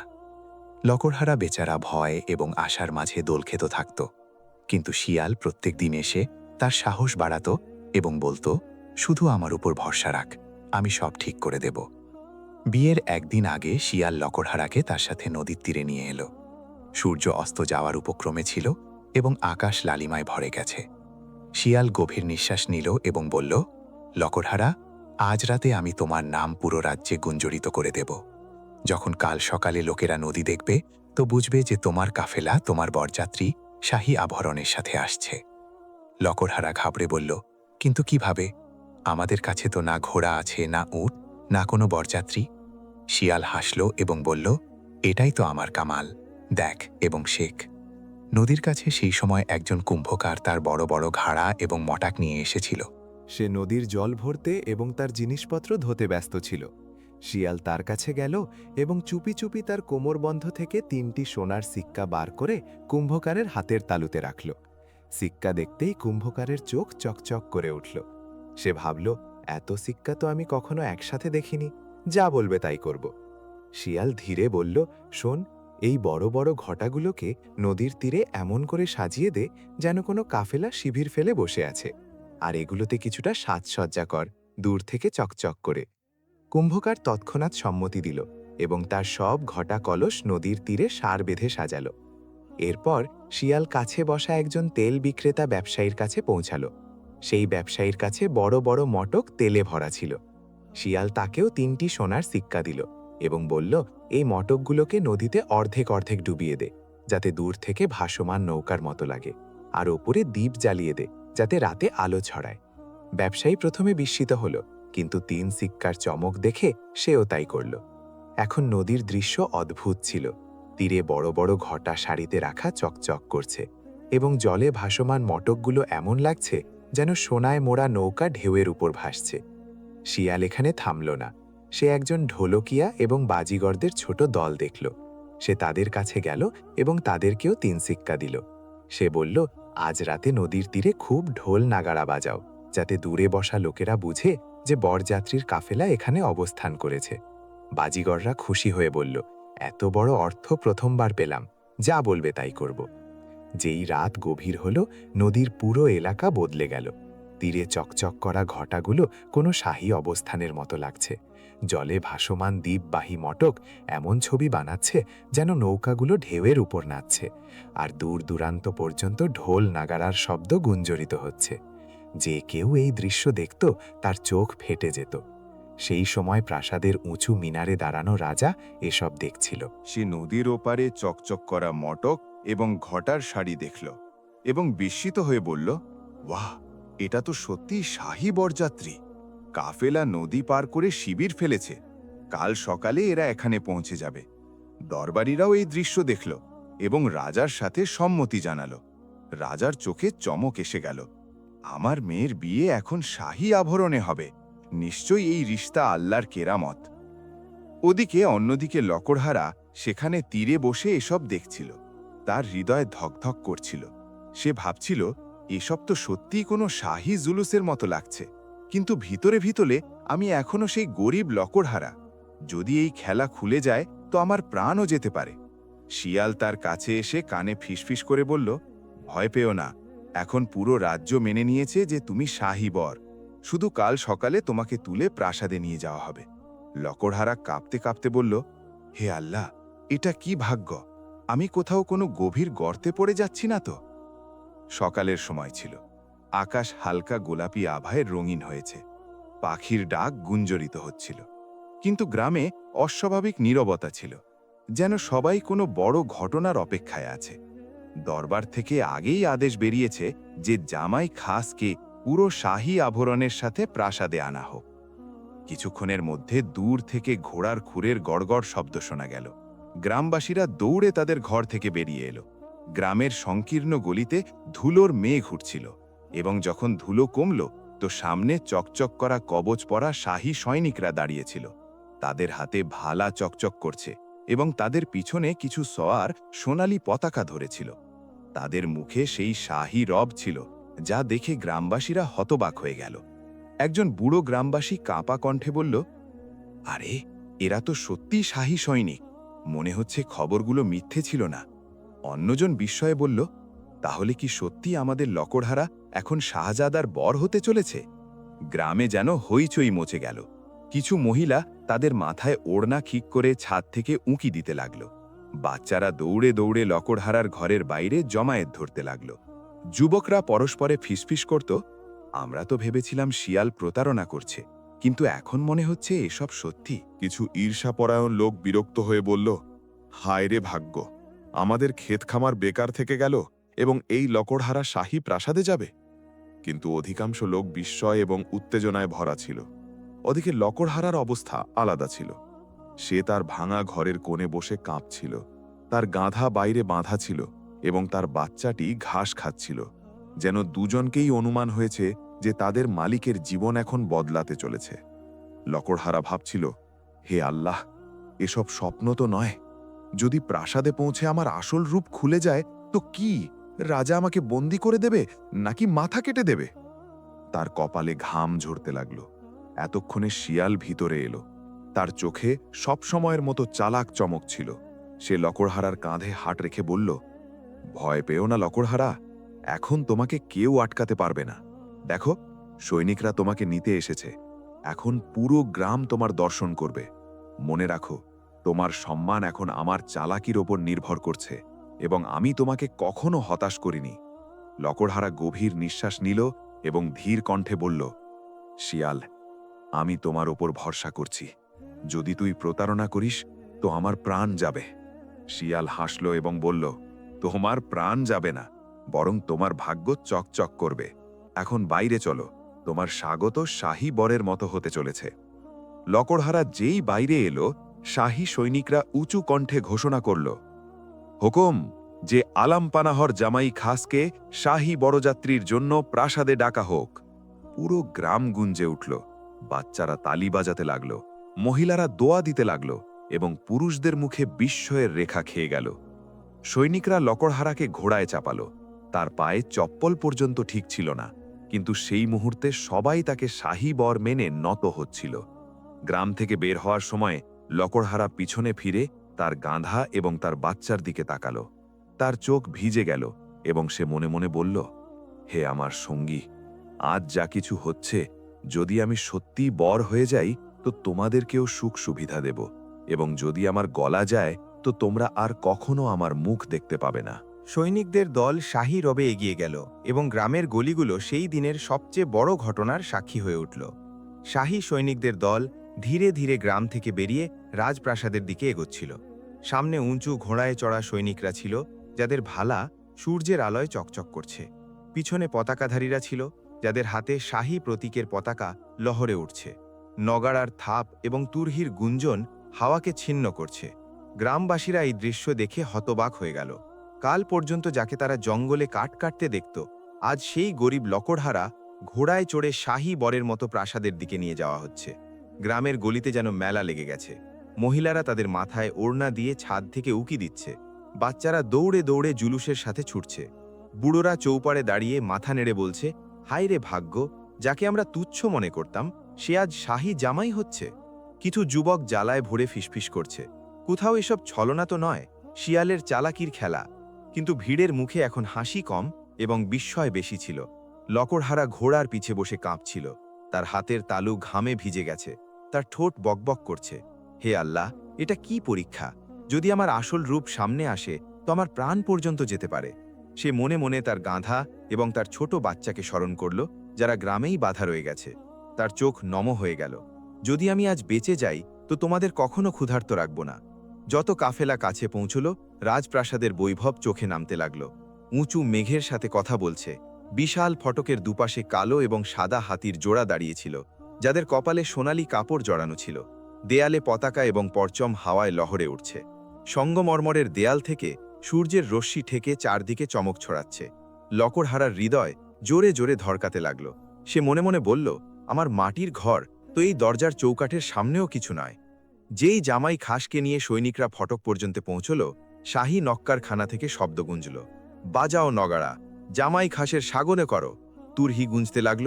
লকড়হারা বেচারা ভয় এবং আশার মাঝে দোল খেত থাকত। কিন্তু শিয়াল প্রত্যেক দিন এসে তার সাহস বাড়াত এবং বলতো, শুধু আমার উপর ভরসা রাখ, আমি সব ঠিক করে দেব। বিয়ের একদিন আগে শিয়াল লকড়হারাকে তার সাথে নদীর তীরে নিয়ে এলো। সূর্য অস্ত যাওয়ার উপক্রমে ছিল এবং আকাশ লালিমায় ভরে গেছে। শিয়াল গভীর নিঃশ্বাস নিল এবং বলল, লকড়হারা, আজ রাতে আমি তোমার নাম পুরো রাজ্যে গুঞ্জরিত করে দেব। যখন কাল সকালে লোকেরা নদী দেখবে তো বুঝবে যে তোমার কাফেলা, তোমার বরযাত্রী শাহী আভরণের সাথে আসছে। লকড়হারা ঘাবড়ে বলল, কিন্তু কিভাবে? আমাদের কাছে তো না ঘোড়া আছে, না উট, না কোনো বরযাত্রী। শিয়াল হাসল এবং বলল, এটাই তো আমার কামাল, দেখ এবং শেখ। নদীর কাছে সেই সময় একজন কুম্ভকার তার বড় বড় ঘাড়া এবং মটাক নিয়ে এসেছিল। সে নদীর জল ভরতে এবং তার জিনিসপত্র ধোতে ব্যস্ত ছিল। শিয়াল তার কাছে গেল এবং চুপি চুপি তার কোমরবন্ধ থেকে 3টি সোনার সিক্কা বার করে কুম্ভকারের হাতের তালুতে রাখল। সিক্কা দেখতেই কুম্ভকারের চোখ চকচক করে উঠল। সে ভাবল, এত সিক্কা তো আমি কখনো একসাথে দেখিনি, যা বলবে তাই করব। শিয়াল ধীরে বলল, শোন, এই বড় বড় ঘটাগুলোকে নদীর তীরে এমন করে সাজিয়ে দে যেন কোনো কাফেলা শিবির ফেলে বসে আছে, আর এগুলোতে কিছুটা সাজসজ্জা কর, দূর থেকে চকচক করে। কুম্ভকার তৎক্ষণাৎ সম্মতি দিল এবং তার সব ঘটা কলস নদীর তীরে সার বেঁধে সাজাল। এরপর শিয়াল কাছে বসা একজন তেল বিক্রেতা ব্যবসায়ীর কাছে পৌঁছাল। সেই ব্যবসায়ীর কাছে বড় বড় মটক তেলে ভরা ছিল। শিয়াল তাকেও 3টি সোনার সিক্কা দিল এবং বলল, এই মটকগুলোকে নদীতে অর্ধেক অর্ধেক ডুবিয়ে দে, যাতে দূর থেকে ভাসমান নৌকার মতো লাগে, আর ওপরে দ্বীপ জ্বালিয়ে দে, যাতে রাতে আলো ছড়ায়। ব্যবসায়ী প্রথমে বিস্মিত হল, কিন্তু 3 সিক্কার চমক দেখে সেও তাই করল। এখন নদীর দৃশ্য অদ্ভুত ছিল। তীরে বড় বড় ঘটা সারিতে রাখা চকচক করছে এবং জলে ভাসমান মটকগুলো এমন লাগছে যেন সোনায় মোড়া নৌকা ঢেউয়ের উপর ভাসছে। শিয়াল এখানে থামল না। সে একজন ঢোলকিয়া এবং বাজিগরদের ছোট দল দেখল। সে তাদের কাছে গেল এবং তাদেরকেও 3 সিক্কা দিল। সে বলল, আজ রাতে নদীর তীরে খুব ঢোল নাগাড়া বাজাও, যাতে দূরে বসা লোকেরা বুঝে যে বরযাত্রীর কাফেলা এখানে অবস্থান করেছে। বাজিগররা খুশি হয়ে বলল, এত বড় অর্থ প্রথমবার পেলাম, যা বলবে তাই করব। যেই রাত গভীর হল, নদীর পুরো এলাকা বদলে গেল। তীরে চকচক করা ঘটাগুলো কোনো শাহী অবস্থানের মতো লাগছে। জলে ভাসমান দ্বীপবাহী মটক এমন ছবি বানাচ্ছে যেন নৌকাগুলো ঢেউয়ের উপর নাচছে, আর দূর দূরান্ত পর্যন্ত ঢোল নাগারার শব্দ গুঞ্জরিত হচ্ছে। যে কেউ এই দৃশ্য দেখত তার চোখ ফেটে যেত। সেই সময় প্রাসাদের উঁচু মিনারে দাঁড়ানো রাজা এসব দেখছিল। সে নদীর ওপারে চকচক করা মটক এবং ঘটার শাড়ি দেখল এবং বিস্মিত হয়ে বলল, বাহ, এটা তো সত্যি শাহী বরযাত্রী। কাফেলা নদী পার করে শিবির ফেলেছে। কাল সকালে এরা এখানে পৌঁছে যাবে। দরবারীরাও এই দৃশ্য দেখল এবং রাজার সাথে সম্মতি জানালো। রাজার চোখে চমক এসে গেল। আমার মেয়ের বিয়ে এখন শাহী আভরণে হবে। নিশ্চয়ই এই রিশতা আল্লাহর কেরামত। ওদিকে অন্যদিকে লকড়হারা সেখানে তীরে বসে এসব দেখছিল। তার হৃদয় ধকধক করছিল। সে ভাবছিল, এসব তো সত্যিই কোনো শাহী জুলুসের মতো লাগছে, কিন্তু ভিতরে ভিতরে আমি এখনো সেই গরিব লকড়হারা। যদি এই খেলা খুলে যায় তো আমার প্রাণও যেতে পারে। শিয়াল তার কাছে এসে কানে ফিসফিস করে বলল, ভয় পেও না, এখন পুরো রাজ্য মেনে নিয়েছে যে তুমি শাহী বর। শুধু কাল সকালে তোমাকে তুলে প্রাসাদে নিয়ে যাওয়া হবে। লকড়হারা কাঁপতে কাঁপতে বলল, হে আল্লাহ, এটা কি ভাগ্য! আমি কোথাও কোনো গভীর গর্তে পড়ে যাচ্ছি না তো? সকালের সময় ছিল। আকাশ হালকা গোলাপি আভায় রঙিন হয়েছে। পাখির ডাক গুঞ্জরিত হচ্ছিল। কিন্তু গ্রামে অস্বাভাবিক নীরবতা ছিল, যেন সবাই কোনো বড় ঘটনার অপেক্ষায় আছে। দরবার থেকে আগেই আদেশ বেরিয়েছে যে জামাই খাসকে পুরো শাহী আভরণের সাথে প্রাসাদে আনা হোক। কিছুক্ষণের মধ্যে দূর থেকে ঘোড়ার খুরের গড়গড় শব্দ শোনা গেল। গ্রামবাসীরা দৌড়ে তাদের ঘর থেকে বেরিয়ে এলো। গ্রামের সংকীর্ণ গলিতে ধুলোর মেঘ উঠছিল এবং যখন ধুলো কমল তো সামনে চকচক করা কবচ পরা শাহী সৈনিকরা দাঁড়িয়েছিল। তাদের হাতে ভালা চকচক করছে এবং তাদের পিছনে কিছু সওয়ার সোনালী পতাকা ধরেছিল। তাদের মুখে সেই শাহী রব ছিল, যা দেখে গ্রামবাসীরা হতবাক হয়ে গেল। একজন বুড়ো গ্রামবাসী কাঁপা কণ্ঠে বলল, আরে, এরা তো সত্যিই শাহী সৈনিক। মনে হচ্ছে খবরগুলো মিথ্যে ছিল না। অন্যজন বিস্ময়ে বলল, তাহলে কি সত্যি আমাদের লকড়হারা এখন শাহজাদার বর হতে চলেছে? গ্রামে যেন হইচই মচে গেল। কিছু মহিলা তাদের মাথায় ওড়না ঠিক করে ছাদ থেকে উঁকি দিতে লাগল। বাচ্চারা দৌড়ে দৌড়ে লকড়হারার ঘরের বাইরে জমায়েত ধরতে লাগল। যুবকরা পরস্পরে ফিসফিস করত, আমরা তো ভেবেছিলাম শিয়াল প্রতারণা করছে, কিন্তু এখন মনে হচ্ছে এসব সত্যি। কিছু ঈর্ষাপরায়ণ লোক বিরক্ত হয়ে বলল, হায় রে ভাগ্য, আমাদের ক্ষেত খামার বেকার থেকে গেল এবং এই লকড়হারা শাহী প্রাসাদে যাবে। কিন্তু অধিকাংশ লোক বিস্ময় এবং উত্তেজনায় ভরা ছিল। ওদিকে লকড়হারার অবস্থা আলাদা ছিল। সে তার ভাঙা ঘরের কোণে বসে কাঁপছিল। তার গাধা বাইরে বাঁধা ছিল এবং তার বাচ্চাটি ঘাস খাচ্ছিল। যেন দুজনকেই অনুমান হয়েছে যে তাদের মালিকের জীবন এখন বদলাতে চলেছে। লকড়হারা ভাবছিল, হে আল্লাহ, এসব স্বপ্ন তো নয়। যদি প্রাসাদে পৌঁছে আমার আসল রূপ খুলে যায় তো কি রাজা আমাকে বন্দি করে দেবে নাকি মাথা কেটে দেবে? তার কপালে ঘাম ঝরতে লাগল। এতক্ষণে শিয়াল ভিতরে এলো। তার চোখে সবসময়ের মতো চালাক চমক ছিল। সে লকড়হারার কাঁধে হাত রেখে বলল, ভয় পেও না লকড়হারা, এখন তোমাকে কেউ আটকাতে পারবে না। দেখো, সৈনিকরা তোমাকে নিতে এসেছে। এখন পুরো গ্রাম তোমার দর্শন করবে। মনে রাখো, তোমার সম্মান এখন আমার চালাকির ওপর নির্ভর করছে এবং আমি তোমাকে কখনো হতাশ করিনি। লকড়হারা গভীর নিঃশ্বাস নিল এবং ধীর কণ্ঠে বলল, শিয়াল, আমি তোমার ওপর ভরসা করছি। যদি তুই প্রতারণা করিস তো আমার প্রাণ যাবে। শিয়াল হাসল এবং বলল, তোমার প্রাণ যাবে না, বরং তোমার ভাগ্য চকচক করবে। এখন বাইরে চলো, তোমার স্বাগত শাহী বরের মতো হতে চলেছে। লকড়হারা যেই বাইরে এলো, শাহী সৈনিকরা উঁচু কণ্ঠে ঘোষণা করল, হুকুম, যে আলামপানাহর জামাই খাসকে শাহী বরযাত্রীর জন্য প্রাসাদে ডাকা হোক। পুরো গ্রাম গুঞ্জে উঠল। বাচ্চারা তালি বাজাতে লাগল, মহিলারা দোয়া দিতে লাগল এবং পুরুষদের মুখে বিস্ময়ের রেখা খেয়ে গেল। সৈনিকরা লকড়হারাকে ঘোড়ায় চাপাল। তার পায়ে চপ্পল পর্যন্ত ঠিক ছিল না, কিন্তু সেই মুহূর্তে সবাই তাকে শাহী বর মেনে নত হচ্ছিল। গ্রাম থেকে বের হওয়ার সময় লকড়হারা পিছনে ফিরে তার গাধা এবং তার বাচ্চার দিকে তাকাল। তার চোখ ভিজে গেল এবং সে মনে মনে বলল, হে আমার সঙ্গী, আজ যা কিছু হচ্ছে, যদি আমি সত্যি বর হয়ে যাই তো তোমাদেরকেও সুখ সুবিধা দেব, এবং যদি আমার গলা যায় তো তোমরা আর কখনো আমার মুখ দেখতে পাবে না। সৈনিকদের দল শাহী রবে এগিয়ে গেল এবং গ্রামের গলিগুলো সেই দিনের সবচেয়ে বড় ঘটনার সাক্ষী হয়ে উঠল। শাহী সৈনিকদের দল ধীরে ধীরে গ্রাম থেকে বেরিয়ে রাজপ্রাসাদের দিকে এগোচ্ছিল। সামনে উঁচু ঘোড়ায় চড়া সৈনিকরা ছিল, যাদের ভালা সূর্যের আলোয় চকচক করছে। পিছনে পতাকাধারীরা ছিল, যাদের হাতে শাহী প্রতীকের পতাকা লহরে উঠছে। নগাড়ার থাপ এবং তুরহির গুঞ্জন হাওয়াকে ছিন্ন করছে। গ্রামবাসীরা এই দৃশ্য দেখে হতবাক হয়ে গেল। কাল পর্যন্ত যাকে তারা জঙ্গলে কাঠ কাটতে দেখত, আজ সেই গরিব লকড়হারা ঘোড়ায় চড়ে শাহী বরের মতো প্রাসাদের দিকে নিয়ে যাওয়া হচ্ছে। গ্রামের গলিতে যেন মেলা লেগে গেছে। মহিলারা তাদের মাথায় ওড়না দিয়ে ছাদ থেকে উকি দিচ্ছে। বাচ্চারা দৌড়ে দৌড়ে জুলুসের সাথে ছুটছে। বুড়োরা চৌপাড়ে দাঁড়িয়ে মাথা নেড়ে বলছে, হায় রে ভাগ্য, যাকে আমরা তুচ্ছ মনে করতাম সে আজ শাহী জামাই হচ্ছে। কিছু যুবক জ্বালায় ভরে ফিসফিস করছে, কোথাও এসব ছলনা তো নয়, শিয়ালের চালাকির খেলা। কিন্তু ভিড়ের মুখে এখন হাসি কম এবং বিস্ময় বেশি ছিল। লকড়হারা ঘোড়ার পিছে বসে কাঁপছিল। তার হাতের তালু ঘামে ভিজে গেছে, তার ঠোঁট বকবক করছে, হে আল্লাহ, এটা কি পরীক্ষা! যদি আমার আসল রূপ সামনে আসে তো আমার প্রাণ পর্যন্ত যেতে পারে। সে মনে মনে তার গাধা এবং তার ছোট বাচ্চাকে স্মরণ করল, যারা গ্রামেই বাধা রয়ে গেছে। তার চোখ নম হয়ে গেল। যদি আমি আজ বেঁচে যাই তো তোমাদের কখনো ক্ষুধার্ত রাখব না। যত কাফেলা কাছে পৌঁছল, রাজপ্রাসাদের বৈভব চোখে নামতে লাগল। উঁচু মেঘের সাথে কথা বলছে। বিশাল ফটকের দুপাশে কালো এবং সাদা হাতির জোড়া দাঁড়িয়েছিল, যাদের কপালে সোনালি কাপড় জড়ানো ছিল। দেয়ালে পতাকা এবং পরচম হাওয়ায় লহরে উঠছে। সঙ্গমরমরের দেয়াল থেকে সূর্যের রশ্মি ঠেকে চারদিকে চমক ছড়াচ্ছে। লকড়হারার হৃদয় জোরে জোরে ধড়কাতে লাগল। সে মনে মনে বলল, আমার মাটির ঘর তো এই দরজার চৌকাঠের সামনেও কিছু নয়। যেই জামাই খাসকে নিয়ে সৈনিকরা ফটক পর্যন্ত পৌঁছল, শাহী নক্কারখানা থেকে শব্দ গুঞ্জল, বাজাও নগাড়া, জামাই খাসের সাগনে করো। তুরহি গুঞ্জতে লাগল।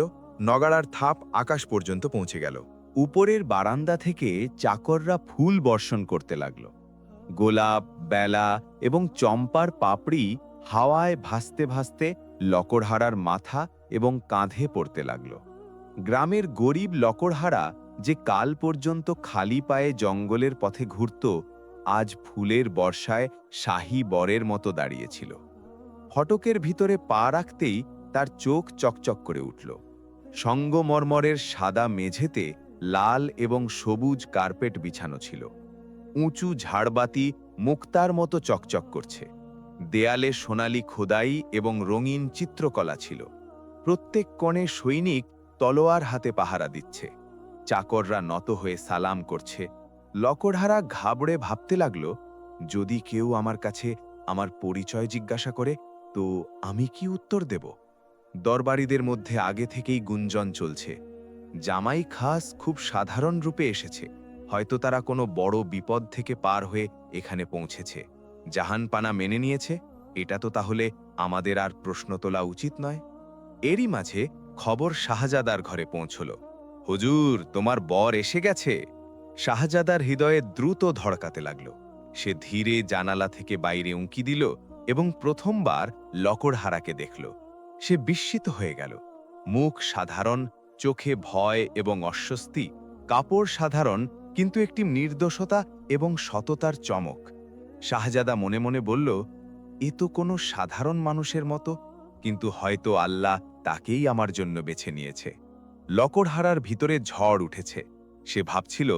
নগাড়ার থাপ আকাশ পর্যন্ত পৌঁছে গেল। উপরের বারান্দা থেকে চাকররা ফুল বর্ষণ করতে লাগল। গোলাপ, বেলা এবং চম্পার পাপড়ি হাওয়ায় ভাসতে ভাসতে লকড়হারার মাথা এবং কাঁধে পড়তে লাগল। গ্রামের গরিব লকড়হারা, যে কাল পর্যন্ত খালি পায়ে জঙ্গলের পথে ঘুরত, আজ ফুলের বর্ষায় শাহী বরের মতো দাঁড়িয়েছিল। ফটকের ভিতরে পা রাখতেই তার চোখ চকচক করে উঠল। সঙ্গমরমরের সাদা মেঝেতে লাল এবং সবুজ কার্পেট বিছানো ছিল। উঁচু ঝাড়বাতি মুক্তার মতো চকচক করছে। দেয়ালে সোনালি খোদাই এবং রঙিন চিত্রকলা ছিল। প্রত্যেক কোণে সৈনিক তলোয়ার হাতে পাহারা দিচ্ছে। চাকররা নত হয়ে সালাম করছে। লকড়হারা ঘাবড়ে ভাবতে লাগল, যদি কেউ আমার কাছে আমার পরিচয় জিজ্ঞাসা করে তো আমি কি উত্তর দেব? দরবারীদের মধ্যে আগে থেকেই গুঞ্জন চলছে। জামাই খাস খুব সাধারণ রূপে এসেছে, হয়তো তারা কোনো বড় বিপদ থেকে পার হয়ে এখানে পৌঁছেছে। জাহানপানা মেনে নিয়েছে, এটা তো তাহলে আমাদের আর প্রশ্ন তোলা উচিত নয়। এরই মাঝে খবর শাহজাদার ঘরে পৌঁছল। হুজুর, তোমার বর এসে গেছে। শাহজাদার হৃদয়ে দ্রুত ধড়কাতে লাগল। সে ধীরে জানালা থেকে বাইরে উঁকি দিল এবং প্রথমবার লকড়হারাকে দেখল। সে বিস্মিত হয়ে গেল। মুখ সাধারণ, চোখে ভয় এবং অস্বস্তি। কাপড় সাধারণ, কিন্তু একটি নির্দোষতা এবং সততার চমক। শাহজাদা মনে মনে বলল, এ তো কোনো সাধারণ মানুষের মতো, কিন্তু হয়তো আল্লাহ তাকেই আমার জন্য বেছে নিয়েছে। লকড়হারার ভিতরে ঝড় উঠেছে। সে ভাবছিল,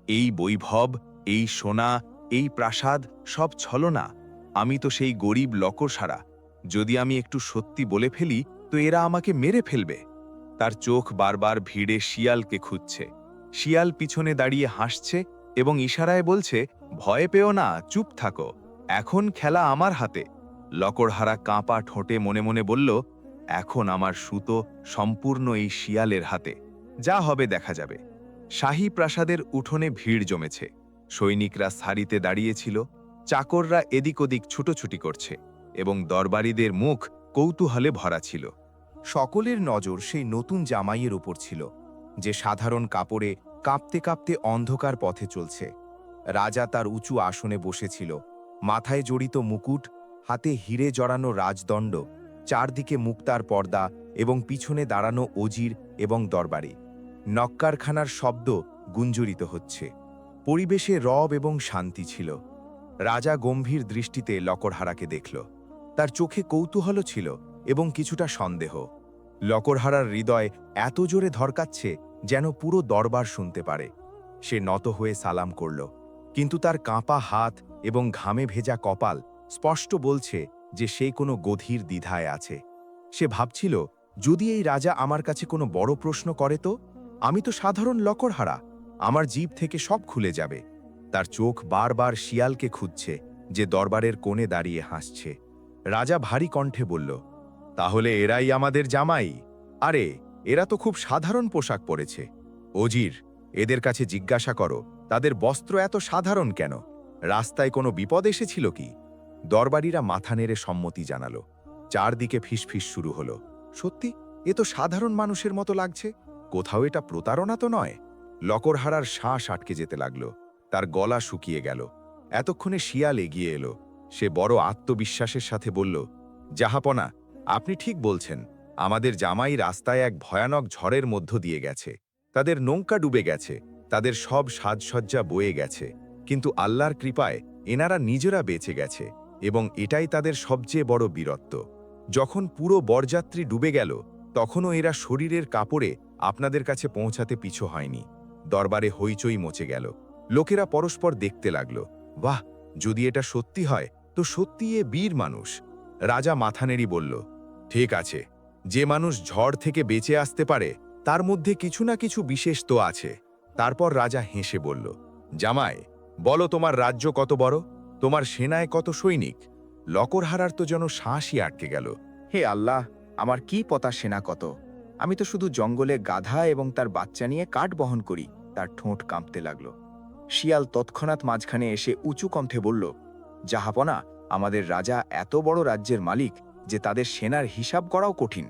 এই বৈভব, এই সোনা, এই প্রাসাদ সব ছলনা। আমি তো সেই গরিব লকড়হারা। যদি আমি একটু সত্যি বলে ফেলি তো এরা আমাকে মেরে ফেলবে। তার চোখ বারবার ভিড়ে শিয়ালকে খুঁজছে। শিয়াল পিছনে দাঁড়িয়ে হাসছে এবং ইশারায় বলছে, ভয় পেও না, চুপ থাকো, এখন খেলা আমার হাতে। লকড়হারা কাঁপা ঠোঁটে মনে মনে বলল, এখন আমার সুতো সম্পূর্ণ এই শিয়ালের হাতে। যা হবে দেখা যাবে। শাহী প্রাসাদের উঠোনে ভিড় জমেছে। সৈনিকরা সারিতে দাঁড়িয়েছিল, চাকররা এদিক ওদিক ছুটোছুটি করছে এবং দরবারীদের মুখ কৌতূহলে ভরা ছিল। সকলের নজর সেই নতুন জামাইয়ের উপর ছিল, যে সাধারণ কাপড়ে কাঁপতে কাঁপতে অন্ধকার পথে চলছে। রাজা তার উঁচু আসনে বসেছিল, মাথায় জড়িত মুকুট, হাতে হিরে জড়ানো রাজদণ্ড, চারদিকে মুক্তার পর্দা এবং পিছনে দাঁড়ানো অজির এবং দরবারি। নক্কারখানার শব্দ গুঞ্জরিত হচ্ছে। পরিবেশে রব এবং শান্তি ছিল। রাজা গম্ভীর দৃষ্টিতে লকড়হারাকে দেখল। তার চোখে কৌতূহল ছিল এবং কিছুটা সন্দেহ। লকড়হারার হৃদয় এত জোরে ধড়কাচ্ছে যেন পুরো দরবার শুনতে পারে। সে নত হয়ে সালাম করল, কিন্তু তার কাঁপা হাত এবং ঘামে ভেজা কপাল স্পষ্ট বলছে যে সে কোনো গভীর দ্বিধায় আছে। সে ভাবছিল, যদি এই রাজা আমার কাছে কোনো বড় প্রশ্ন করে তো? আমি তো সাধারণ লকড়হারা, আমার জিভ থেকে সব খুলে যাবে। তার চোখ বারবার শিয়ালকে খুঁজছে, যে দরবারের কোণে দাঁড়িয়ে হাসছে। রাজা ভারী কণ্ঠে বলল, তাহলে এরাই আমাদের জামাই? আরে, এরা তো খুব সাধারণ পোশাক পরেছে। অজির, এদের কাছে জিজ্ঞাসা করো, তাদের বস্ত্র এত সাধারণ কেন? রাস্তায় কোনো বিপদ এসেছিল কি? দরবারীরা মাথা নেড়ে সম্মতি জানালো। চারদিকে ফিসফিস শুরু হলো। সত্যি, এ তো সাধারণ মানুষের মতো লাগছে। কোথাও এটা প্রতারণা তো নয়? লকড়হারার শ্বাস আটকে যেতে লাগল। তার গলা শুকিয়ে গেল। এতক্ষণে শিয়াল এগিয়ে এলো। সে বড় আত্মবিশ্বাসের সাথে বলল, জাহাপনা, আপনি ঠিক বলছেন। আমাদের জামাই রাস্তায় এক ভয়ানক ঝড়ের মধ্য দিয়ে গেছে। তাদের নৌকা ডুবে গেছে, তাদের সব সাজসজ্জা বয়ে গেছে, কিন্তু আল্লাহর কৃপায় এনারা নিজেরা বেঁচে গেছে এবং এটাই তাদের সবচেয়ে বড় বীরত্ব। যখন পুরো বরযাত্রী ডুবে গেল, তখনও এরা শরীরের কাপড়ে আপনাদের কাছে পৌঁছাতে পিছু হয়নি। দরবারে হইচই মচে গেল। লোকেরা পরস্পর দেখতে লাগল। বাহ, যদি এটা সত্যি হয় তো সত্যি এ বীর মানুষ। রাজা মাথা নেড়ে বলল, ঠিক আছে, যে মানুষ ঝড় থেকে বেঁচে আসতে পারে তার মধ্যে কিছু না কিছু বিশেষ তো আছে। তারপর রাজা হেসে বলল, জামাই, বলো তোমার রাজ্য কত বড়? তোমার সেনায় কত সৈনিক? লকড়হারার তো যেন শ্বাসই আটকে গেল। হে আল্লাহ, আমার কি পতা সেনা কত! আমি তো শুধু জঙ্গলে গাধা এবং তার বাচ্চা নিয়ে কাঠ বহন করি। তার ঠোঁট কাঁপতে লাগল। শিয়াল তৎক্ষণাৎ মাঝখানে এসে উঁচু কণ্ঠে বলল, জাহাপনা, আমাদের রাজা এত বড় রাজ্যের মালিক যে তাদের সেনার হিসাব করাও কঠিন।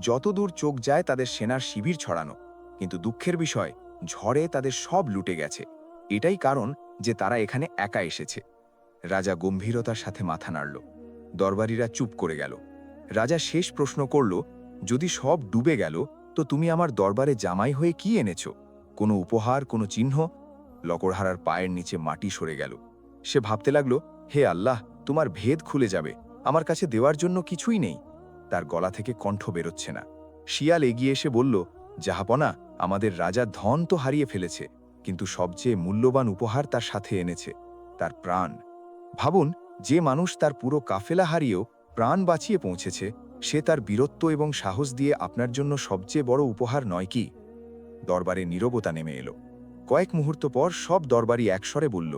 যতদূর চোখ যায় তাদের সেনার শিবির ছড়ানো, কিন্তু দুঃখের বিষয়, ঝড়ে তাদের সব লুটে গেছে। এটাই কারণ যে তারা এখানে একা এসেছে। রাজা গম্ভীরতার সাথে মাথা নাড়ল। দরবারীরা চুপ করে গেল। রাজা শেষ প্রশ্ন করল, যদি সব ডুবে গেল তো তুমি আমার দরবারে জামাই হয়ে কি এনেছ? কোনো উপহার, কোনো চিহ্ন? লকড়হারার পায়ের নিচে মাটি সরে গেল। সে ভাবতে লাগল, হে আল্লাহ, তোমার ভেদ খুলে যাবে, আমার কাছে দেওয়ার জন্য কিছুই নেই। তার গলা থেকে কণ্ঠ বেরোচ্ছে না। শিয়াল এগিয়ে এসে বলল, জাহাপনা, আমাদের রাজা ধন তো হারিয়ে ফেলেছে, কিন্তু সবচেয়ে মূল্যবান উপহার তার সাথে এনেছে, তার প্রাণ। ভাবুন, যে মানুষ তার পুরো কাফেলা হারিয়েও প্রাণ বাঁচিয়ে পৌঁছেছে, সে তার বীরত্ব এবং সাহস দিয়ে আপনার জন্য সবচেয়ে বড় উপহার নয় কি? দরবারে নীরবতা নেমে এলো। কয়েক মুহূর্ত পর সব দরবারি একস্বরে বলল,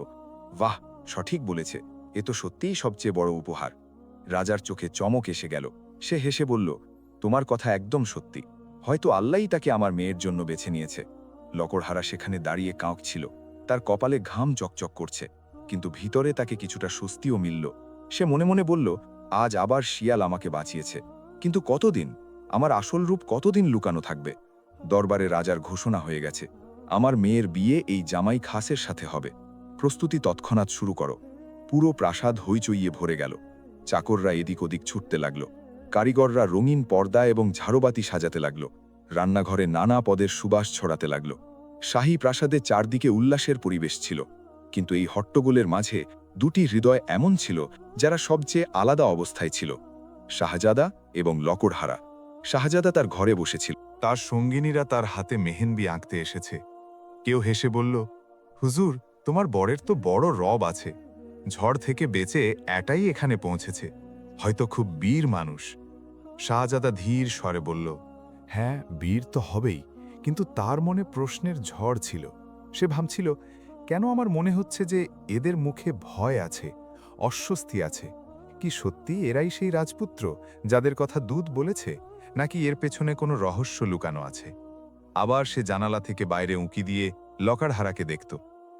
বাহ, সঠিক বলেছে, এ তো সত্যিই সবচেয়ে বড় উপহার। রাজার চোখে চমক এসে গেল। সে হেসে বলল, তোমার কথা একদম সত্যি। হয়তো আল্লাহই তাকে আমার মেয়ের জন্য বেছে নিয়েছে। লকড়হারা সেখানে দাঁড়িয়ে কাঁপছিল। তার কপালে ঘাম চকচক করছে, কিন্তু ভিতরে তাকে কিছুটা স্বস্তিও মিলল। সে মনে মনে বলল, আজ আবার শিয়াল আমাকে বাঁচিয়েছে। কিন্তু কতদিন? আমার আসল রূপ কতদিন লুকানো থাকবে? দরবারে রাজার ঘোষণা হয়ে গেছে, আমার মেয়ের বিয়ে এই জামাই খাসের সাথে হবে। প্রস্তুতি তৎক্ষণাৎ শুরু করো। পুরো প্রাসাদ হইচইয়ে ভরে গেল। চাকররা এদিক ওদিক ছুটতে লাগল। কারিগররা রঙিন পর্দা এবং ঝাড়বাতি সাজাতে লাগল। রান্নাঘরে নানা পদের সুবাস ছড়াতে লাগল। শাহী প্রাসাদে চারদিকে উল্লাসের পরিবেশ ছিল। কিন্তু এই হট্টগোলের মাঝে দুটি হৃদয় এমন ছিল যারা সবচেয়ে আলাদা অবস্থায় ছিল, শাহজাদা এবং লকড়হারা। শাহজাদা তার ঘরে বসেছিল। তার সঙ্গিনীরা তার হাতে মেহেন্দি আঁকতে এসেছে। কেউ হেসে বলল, হুজুর, তোমার বরের তো বড় রব আছে। ঝড় থেকে বেঁচে এটাই এখানে পৌঁছেছে, হয়তো খুব বীর মানুষ। শাহজাদা ধীর স্বরে বলল, হ্যাঁ, বীর তো হবেই, কিন্তু তার মনে প্রশ্নের ঝড় ছিল। সে ভাবছিল, কেন আমার মনে হচ্ছে যে এদের মুখে ভয় আছে, অস্বস্তি আছে। কি সত্যি এরাই সেই রাজপুত্র যাদের কথা দূত বলেছে, নাকি এর পেছনে কোনো রহস্য লুকানো আছে? আবার সে জানালা থেকে বাইরে উঁকি দিয়ে লকড়হারাকে দেখত।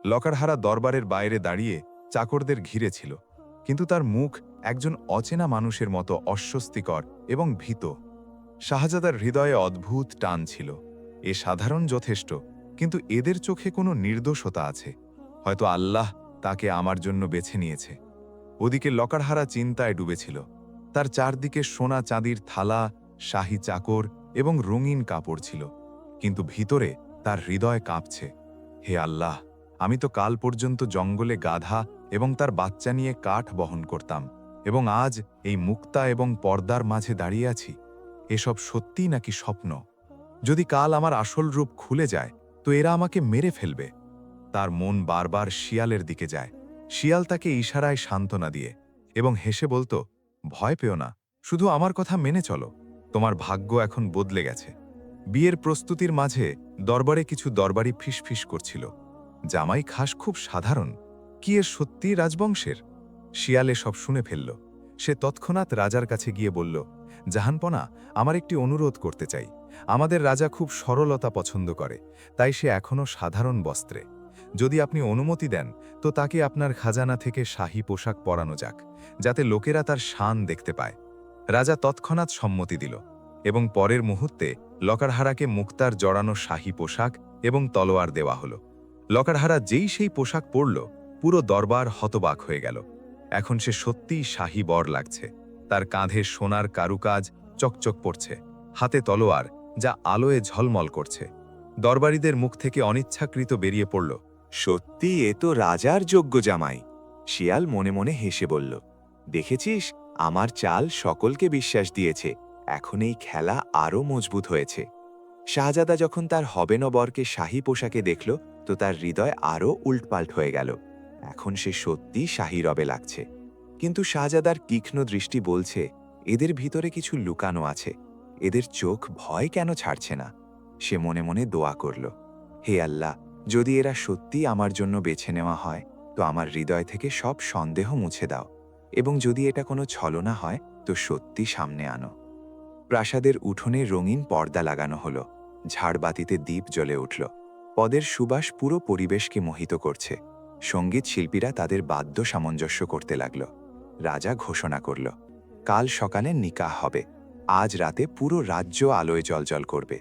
লকড়হারা দরবারের বাইরে দাঁড়িয়ে চাকরদের ঘিরে ছিল, কিন্তু তার মুখ একজন অচেনা মানুষের মতো অস্বস্তিকর এবং ভীত। শাহজাদার হৃদয়ে অদ্ভুত টান ছিল। এ সাধারণ যথেষ্ট, কিন্তু এদের চোখে কোনো নির্দোষতা আছে। হয়তো আল্লাহ তাকে আমার জন্য বেছে নিয়েছে। ওদিকে লকড়হারা চিন্তায় ডুবেছিল। তার চারদিকে সোনা চাঁদির থালা, শাহী চাকর এবং রঙিন কাপড় ছিল, কিন্তু ভিতরে তার হৃদয় কাঁপছে। হে আল্লাহ, আমি তো কাল পর্যন্ত জঙ্গলে গাধা এবং তার বাচ্চা নিয়ে কাঠ বহন করতাম, এবং আজ এই মুক্তা এবং পর্দার মাঝে দাঁড়িয়ে আছি। এসব সত্যি নাকি স্বপ্ন? যদি কাল আমার আসল রূপ খুলে যায়, তো এরা আমাকে মেরে ফেলবে। তার মন বারবার শিয়ালের দিকে যায়। শিয়াল তাকে ইশারায় সান্ত্বনা দিয়ে এবং হেসে বলতো, ভয় পেও না, শুধু আমার কথা মেনে চলো। তোমার ভাগ্য এখন বদলে গেছে। বিয়ের প্রস্তুতির মাঝে দরবারে কিছু দরবারি ফিসফিস করছিল, জামাই খাস খুব সাধারণ, কি এর সত্যি রাজবংশের? শিয়ালে সব শুনে ফেলল। সে তৎক্ষণাৎ রাজার কাছে গিয়ে বলল, জাহানপনা, আমার একটি অনুরোধ করতে চাই। আমাদের রাজা খুব সরলতা পছন্দ করে, তাই সে এখনও সাধারণ বস্ত্রে। যদি আপনি অনুমতি দেন, তো তাকে আপনার খাজানা থেকে শাহী পোশাক পরানো যাক, যাতে লোকেরা তার শান দেখতে পায়। রাজা তৎক্ষণাৎ সম্মতি দিল, এবং পরের মুহূর্তে লকড়হারাকে মুক্তার জড়ানো শাহী পোশাক এবং তলোয়ার দেওয়া হল। লকড়হারা যেই সেই পোশাক পরল, পুরো দরবার হতবাক হয়ে গেল। এখন সে সত্যিই শাহী বর লাগছে। তার কাঁধে সোনার কারুকাজ চকচক পড়ছে, হাতে তলোয়ার যা আলোয় ঝলমল করছে। দরবারীদের মুখ থেকে অনিচ্ছাকৃত বেরিয়ে পড়ল, সত্যি এ তো রাজার যোগ্য জামাই। শিয়াল মনে মনে হেসে বলল, দেখেছিস, আমার চাল সকলকে বিশ্বাস দিয়েছে। এখন এই খেলা আরও মজবুত হয়েছে। শাহজাদা যখন তার হবেন বরকে শাহী পোশাকে দেখল, তো তার হৃদয় আরও উল্টপাল্ট হয়ে গেল। এখন সে সত্যি শাহী রবে লাগছে। কিন্তু শাহজাদার তীক্ষ্ণ দৃষ্টি বলছে, এদের ভিতরে কিছু লুকানো আছে। এদের চোখ ভয় কেন ছাড়ছে না? সে মনে মনে দোয়া করল, হে আল্লাহ, যদি এরা সত্যি আমার জন্য বেছে নেওয়া হয়, তো আমার হৃদয় থেকে সব সন্দেহ মুছে দাও, এবং যদি এটা কোনো ছলনা হয়, তো সত্যি সামনে আনো। প্রাসাদের উঠোনে রঙিন পর্দা লাগানো হলো। ঝাড়বাতিতে দ্বীপ জ্বলে উঠল। পদের সুবাস পুরো পরিবেশকে মোহিত করছে। সঙ্গীত শিল্পীরা তাদের বাদ্য সামঞ্জস্য করতে লাগল। রাজা ঘোষণা করল, কাল সকালে নিকাহ হবে। আজ রাতে পুরো রাজ্য আলোয় জ্বলজ্বল করবে।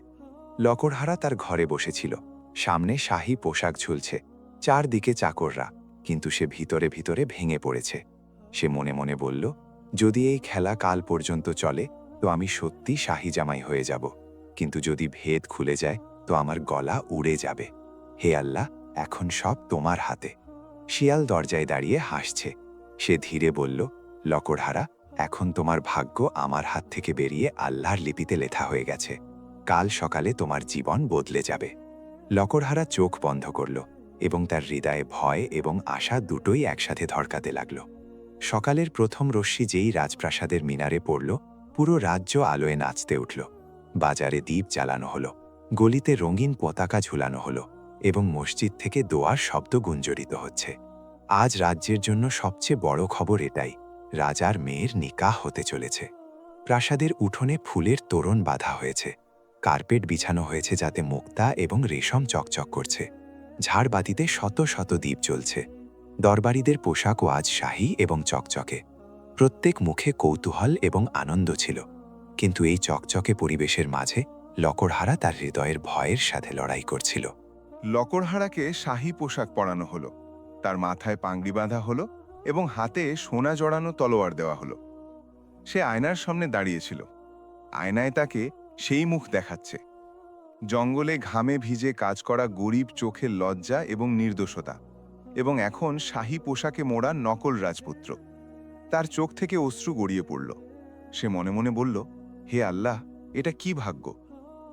লকড়হারা তার ঘরে বসেছিল। সামনে শাহী পোশাক ঝুলছে, চারদিকে চাকররা, কিন্তু সে ভিতরে ভিতরে ভেঙে পড়েছে। সে মনে মনে বলল, যদি এই খেলা কাল পর্যন্ত চলে, তো আমি সত্যি শাহী জামাই হয়ে যাব, কিন্তু যদি ভেদ খুলে যায়, তো আমার গলা উড়ে যাবে। হে আল্লাহ, এখন সব তোমার হাতে। শিয়াল দরজায় দাঁড়িয়ে হাসছে। সে ধীরে বলল, লকড়হারা, এখন তোমার ভাগ্য আমার হাত থেকে বেরিয়ে আল্লাহর লিপিতে লেখা হয়ে গেছে। কাল সকালে তোমার জীবন বদলে যাবে। লকড়হারা চোখ বন্ধ করল, এবং তার হৃদয়ে ভয় এবং আশা দুটোই একসাথে ধড়কাতে লাগল। সকালের প্রথম রশ্মি যেই রাজপ্রাসাদের মিনারে পড়ল, পুরো পুরো রাজ্য আলোয় নাচতে উঠল। বাজারে দ্বীপ জ্বালানো হলো, গলিতে রঙিন পতাকা ঝুলানো হলো এবং মসজিদ থেকে দোয়ার শব্দ গুঞ্জরিত হচ্ছে। আজ রাজ্যের জন্য সবচেয়ে বড় খবর এটাই, রাজার মেয়ের নিকাহ হতে চলেছে। প্রাসাদের উঠোনে ফুলের তোরণ বাঁধা হয়েছে, কার্পেট বিছানো হয়েছে যাতে মুক্তা এবং রেশম চকচক করছে। ঝাড়বাতিতে শত শত দ্বীপ জ্বলছে। দরবারীদের পোশাকও আজ শাহী এবং চকচকে। প্রত্যেক মুখে কৌতূহল এবং আনন্দ ছিল, কিন্তু এই চকচকে পরিবেশের মাঝে লকড়হারা তার হৃদয়ের ভয়ের সাথে লড়াই করছিল। লকড়হারাকে শাহী পোশাক পরানো হলো, তার মাথায় পাগড়ি বাঁধা হলো এবং হাতে সোনা জড়ানো তলোয়ার দেওয়া হলো। সে আয়নার সামনে দাঁড়িয়েছিল। আয়নায় তাকে সেই মুখ দেখাচ্ছে, জঙ্গলে ঘামে ভিজে কাজ করা গরিব চোখের লজ্জা এবং নির্দোষতা, এবং এখন শাহী পোশাকে মোড়া নকল রাজপুত্র। তার চোখ থেকে অশ্রু গড়িয়ে পড়ল। সে মনে মনে বলল, হে আল্লাহ, এটা কি ভাগ্য!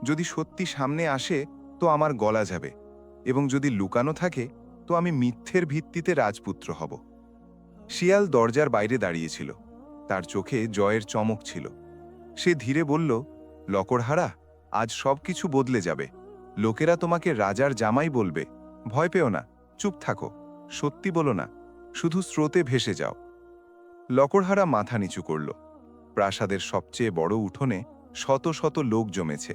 যদি সত্যি সামনে আসে তো আমার গলা যাবে, এবং যদি লুকানো থাকে তো আমি মিথ্যের ভিত্তিতে রাজপুত্র হব। শিয়াল দরজার বাইরে দাঁড়িয়েছিল, তার চোখে জয়ের চমক ছিল। সে ধীরে বলল, লকড়হারা, আজ সবকিছু বদলে যাবে। লোকেরা তোমাকে রাজার জামাই বলবে। ভয় পেও না, চুপ থাকো, সত্যি বলো না, শুধু স্রোতে ভেসে যাও। লকড়হারা মাথা নিচু করল। প্রাসাদের সবচেয়ে বড় উঠোনে শত শত লোক জমেছে।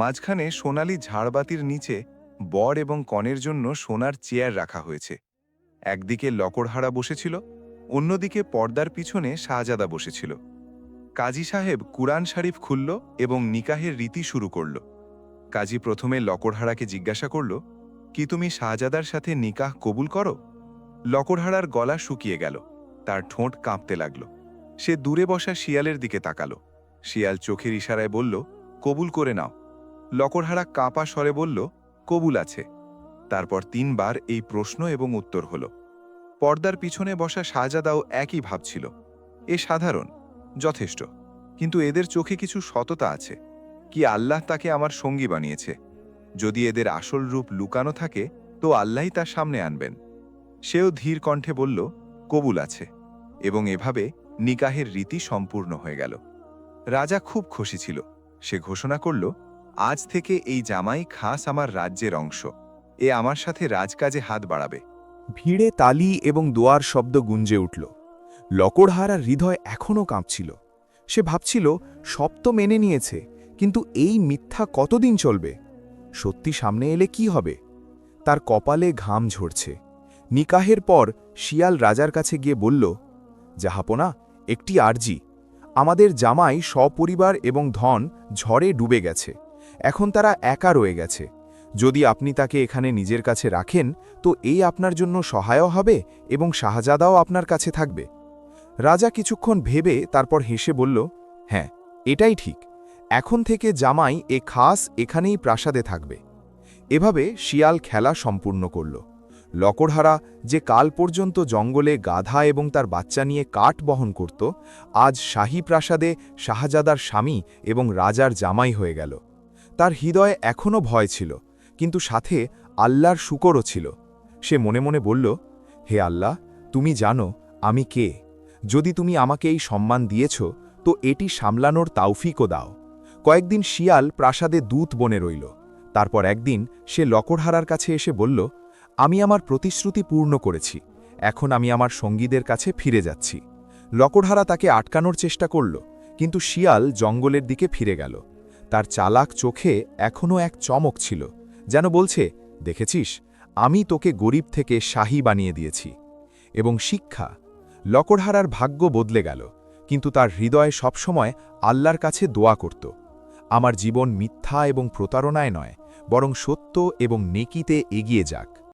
মাঝখানে সোনালি ঝাড়বাতির নিচে বর এবং কনের জন্য সোনার চেয়ার রাখা হয়েছে। একদিকে লকড়হারা বসেছিল, অন্যদিকে পর্দার পিছনে শাহজাদা বসেছিল। কাজী সাহেব কুরআন শরীফ খুলল এবং নিকাহের রীতি শুরু করল। কাজী প্রথমে লকড়হারাকে জিজ্ঞাসা করল, কি তুমি শাহজাদার সাথে নিকাহ কবুল করো? লকড়হারার গলা শুকিয়ে গেল, তার ঠোঁট কাঁপতে লাগল। সে দূরে বসা শিয়ালের দিকে তাকালো। শিয়াল চোখের ইশারায় বলল, কবুল করে নাও। লকড়হারা কাঁপা স্বরে বলল, কবুল আছে। তারপর 3 বার এই প্রশ্ন এবং উত্তর হল। পর্দার পিছনে বসা শাহজাদাও একই ভাবছিল, এ সাধারণ, যথেষ্ট, কিন্তু এদের চোখে কিছু সততা আছে। কি আল্লাহ তাকে আমার সঙ্গী বানিয়েছে? যদি এদের আসল রূপ লুকানো থাকে তো আল্লাহই তার সামনে আনবেন। সেও ধীর কণ্ঠে বলল, কবুল আছে, এবং এভাবে নিকাহের রীতি সম্পূর্ণ হয়ে গেল। রাজা খুব খুশি ছিল। সে ঘোষণা করল, আজ থেকে এই জামাই খাস আমার রাজ্যের অংশ। এ আমার সাথে রাজকাজে হাত বাড়াবে। ভিড়ে তালি এবং দোয়ার শব্দ গুঞ্জে উঠল। লকড়হারার হৃদয় এখনও কাঁপছিল। সে ভাবছিল, সব তো মেনে নিয়েছে, কিন্তু এই মিথ্যা কতদিন চলবে? সত্যি সামনে এলে কি হবে? তার কপালে ঘাম ঝরছে। নিকাহের পর শিয়াল রাজার কাছে গিয়ে বলল, জাহাপনা, একটি আর্জি। আমাদের জামাই সপরিবার এবং ধন ঝড়ে ডুবে গেছে। এখন তারা একা রয়ে গেছে। যদি আপনি তাকে এখানে নিজের কাছে রাখেন তো এই আপনার জন্য সহায় হবে এবং শাহজাদাও আপনার কাছে থাকবে। রাজা কিছুক্ষণ ভেবে তারপর হেসে বলল, হ্যাঁ, এটাই ঠিক। এখন থেকে জামাই খাস এখানেই প্রাসাদে থাকবে। এভাবে শিয়াল খেলা সম্পূর্ণ করল। লকড়হারা, যে কাল পর্যন্ত জঙ্গলে গাধা এবং তার বাচ্চা নিয়ে কাঠ বহন করত, আজ শাহী প্রাসাদে শাহজাদার স্বামী এবং রাজার জামাই হয়ে গেল। তার হৃদয়ে এখনও ভয় ছিল, কিন্তু সাথে আল্লাহর শুকরও ছিল। সে মনে মনে বলল, হে আল্লাহ, তুমি জানো আমি কে। যদি তুমি আমাকে এই সম্মান দিয়েছ তো এটি সামলানোর তাওফিকও দাও। কয়েকদিন শিয়াল প্রাসাদে দূত বনে রইল। তারপর একদিন সে লকড়হারার কাছে এসে বলল, আমি আমার প্রতিশ্রুতি পূর্ণ করেছি, এখন আমি আমার সঙ্গীদের কাছে ফিরে যাচ্ছি। লকড়হারা তাকে আটকানোর চেষ্টা করল, কিন্তু শিয়াল জঙ্গলের দিকে ফিরে গেল। তার চালাক চোখে এখনও এক চমক ছিল, যেন বলছে, দেখেছিস, আমি তোকে গরিব থেকে শাহী বানিয়ে দিয়েছি। এবং শিক্ষা, লকড়হারার ভাগ্য বদলে গেল, কিন্তু তার হৃদয় সবসময় আল্লাহর কাছে দোয়া করত, আমার জীবন মিথ্যা এবং প্রতারণায় নয়, বরং সত্য এবং নেকিতে এগিয়ে যাক।